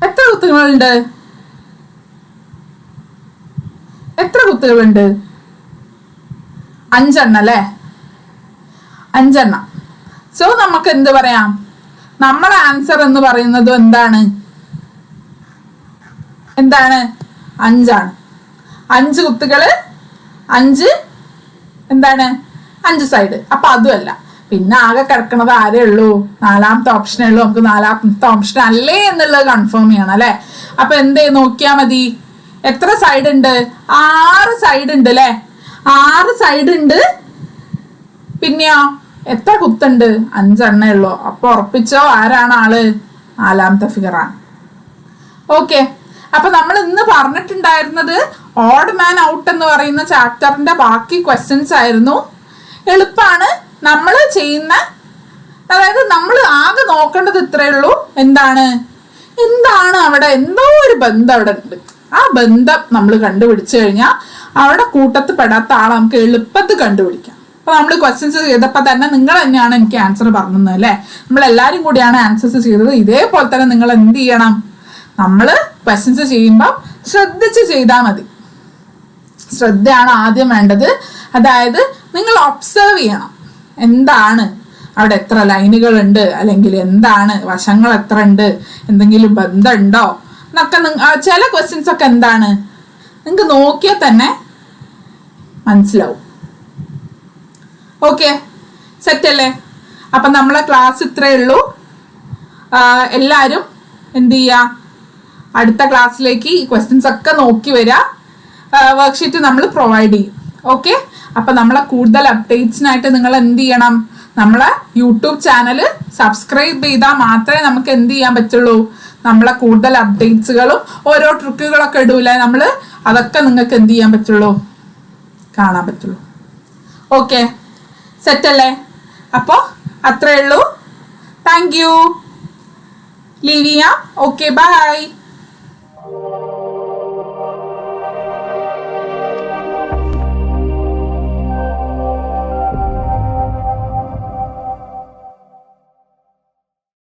എത്ര കുത്തുകളുണ്ട്? എത്ര കുത്തുകളുണ്ട്? 5 എണ്ണം അല്ലെ. 5 എണ്ണം. സോ നമുക്ക് എന്ത് പറയാം? നമ്മുടെ ആൻസർ എന്ന് പറയുന്നത് എന്താണ്? 5 ആണ്. 5 കുത്തുകള്, 5 എന്താണ്? 5 സൈഡ്. അപ്പൊ അതുമല്ല. പിന്നെ ആകെ കിടക്കണത് ആരേ ഉള്ളൂ? 4ാമത്തെ ഓപ്ഷനേ ഉള്ളൂ. നമുക്ക് 4ാമത്തെ ഓപ്ഷൻ അല്ലേ എന്നുള്ളത് കൺഫേം ചെയ്യണം അല്ലെ. അപ്പൊ എന്തേ നോക്കിയാ മതി. എത്ര സൈഡ് ഉണ്ട്? 6 സൈഡ് ഉണ്ട് അല്ലെ. 6 സൈഡ് ഉണ്ട്. പിന്നെയോ എത്ര കുത്തുണ്ട്? 5 എണ്ണേ ഉള്ളൂ. അപ്പൊ ഉറപ്പിച്ചോ ആരാണ് ആള്? 4ാമത്തെ ഫിഗറാണ്. ഓക്കെ. അപ്പൊ നമ്മൾ ഇന്ന് പറഞ്ഞിട്ടുണ്ടായിരുന്നത് ഓഡ് മാൻ ഔട്ട് എന്ന് പറയുന്ന ചാപ്റ്ററിന്റെ ബാക്കി ക്വസ്റ്റ്യൻസ് ആയിരുന്നു. എളുപ്പമാണ് നമ്മൾ ചെയ്യുന്ന, അതായത് നമ്മൾ ആകെ നോക്കേണ്ടത് ഇത്രയേ ഉള്ളൂ. എന്താണ് അവിടെ എന്തോ ഒരു ബന്ധം അവിടെ ഉണ്ട്. ആ ബന്ധം നമ്മൾ കണ്ടുപിടിച്ചു കഴിഞ്ഞാൽ അവിടെ കൂട്ടത്തിൽ പെടാത്ത ആളെ നമുക്ക് എളുപ്പത്തിൽ കണ്ടുപിടിക്കാം. അപ്പൊ നമ്മൾ ക്വസ്റ്റ്യൻസ് ചെയ്തപ്പോ തന്നെ നിങ്ങൾ തന്നെയാണ് എനിക്ക് ആൻസർ പറഞ്ഞത് അല്ലെ. നമ്മൾ എല്ലാരും കൂടിയാണ് ആൻസേഴ്സ് ചെയ്തത്. ഇതേപോലെ തന്നെ നിങ്ങൾ എന്ത് ചെയ്യണം? നമ്മൾ ക്വസ്റ്റ്യൻസ് ചെയ്യുമ്പോൾ ശ്രദ്ധിച്ച് ചെയ്താൽ മതി. ശ്രദ്ധയാണ് ആദ്യം വേണ്ടത്. അതായത് നിങ്ങൾ ഒബ്സർവ് ചെയ്യണം. എന്താണ് അവിടെ, എത്ര ലൈനുകൾ ഉണ്ട്, അല്ലെങ്കിൽ എന്താണ് വശങ്ങൾ എത്ര ഉണ്ട്, എന്തെങ്കിലും ബന്ധമുണ്ടോ എന്നൊക്കെ. ചില ക്വസ്റ്റ്യൻസ് ഒക്കെ എന്താണ് നിങ്ങൾക്ക് നോക്കിയാൽ തന്നെ മനസ്സിലാവും. ഓക്കെ, സെറ്റ് അല്ലേ? അപ്പൊ നമ്മളെ ക്ലാസ് ഇത്രയേ ഉള്ളൂ. എല്ലാവരും എന്ത് ചെയ്യുക? അടുത്ത ക്ലാസ്സിലേക്ക് ഈ ക്വസ്റ്റ്യൻസ് ഒക്കെ നോക്കി വരിക. വർക്ക്ഷീറ്റ് നമ്മൾ പ്രൊവൈഡ് ചെയ്യും. ഓക്കെ. അപ്പൊ നമ്മളെ കൂടുതൽ അപ്ഡേറ്റ്സിനായിട്ട് നിങ്ങൾ എന്ത് ചെയ്യണം? നമ്മളെ യൂട്യൂബ് ചാനൽ സബ്സ്ക്രൈബ് ചെയ്താൽ മാത്രമേ നമുക്ക് എന്ത് ചെയ്യാൻ പറ്റുള്ളൂ? നമ്മളെ കൂടുതൽ അപ്ഡേറ്റ്സുകളും ഓരോ ട്രിക്കുകളൊക്കെ ഇടൂലേ നമ്മൾ, അതൊക്കെ നിങ്ങൾക്ക് എന്ത് ചെയ്യാൻ പറ്റുള്ളൂ? കാണാൻ പറ്റുള്ളൂ. ഓക്കെ, സെറ്റ് അല്ലേ? അപ്പോൾ അത്രയേ ഉള്ളൂ. Thank you. ലീവ് ചെയ്യാം. Okay, by.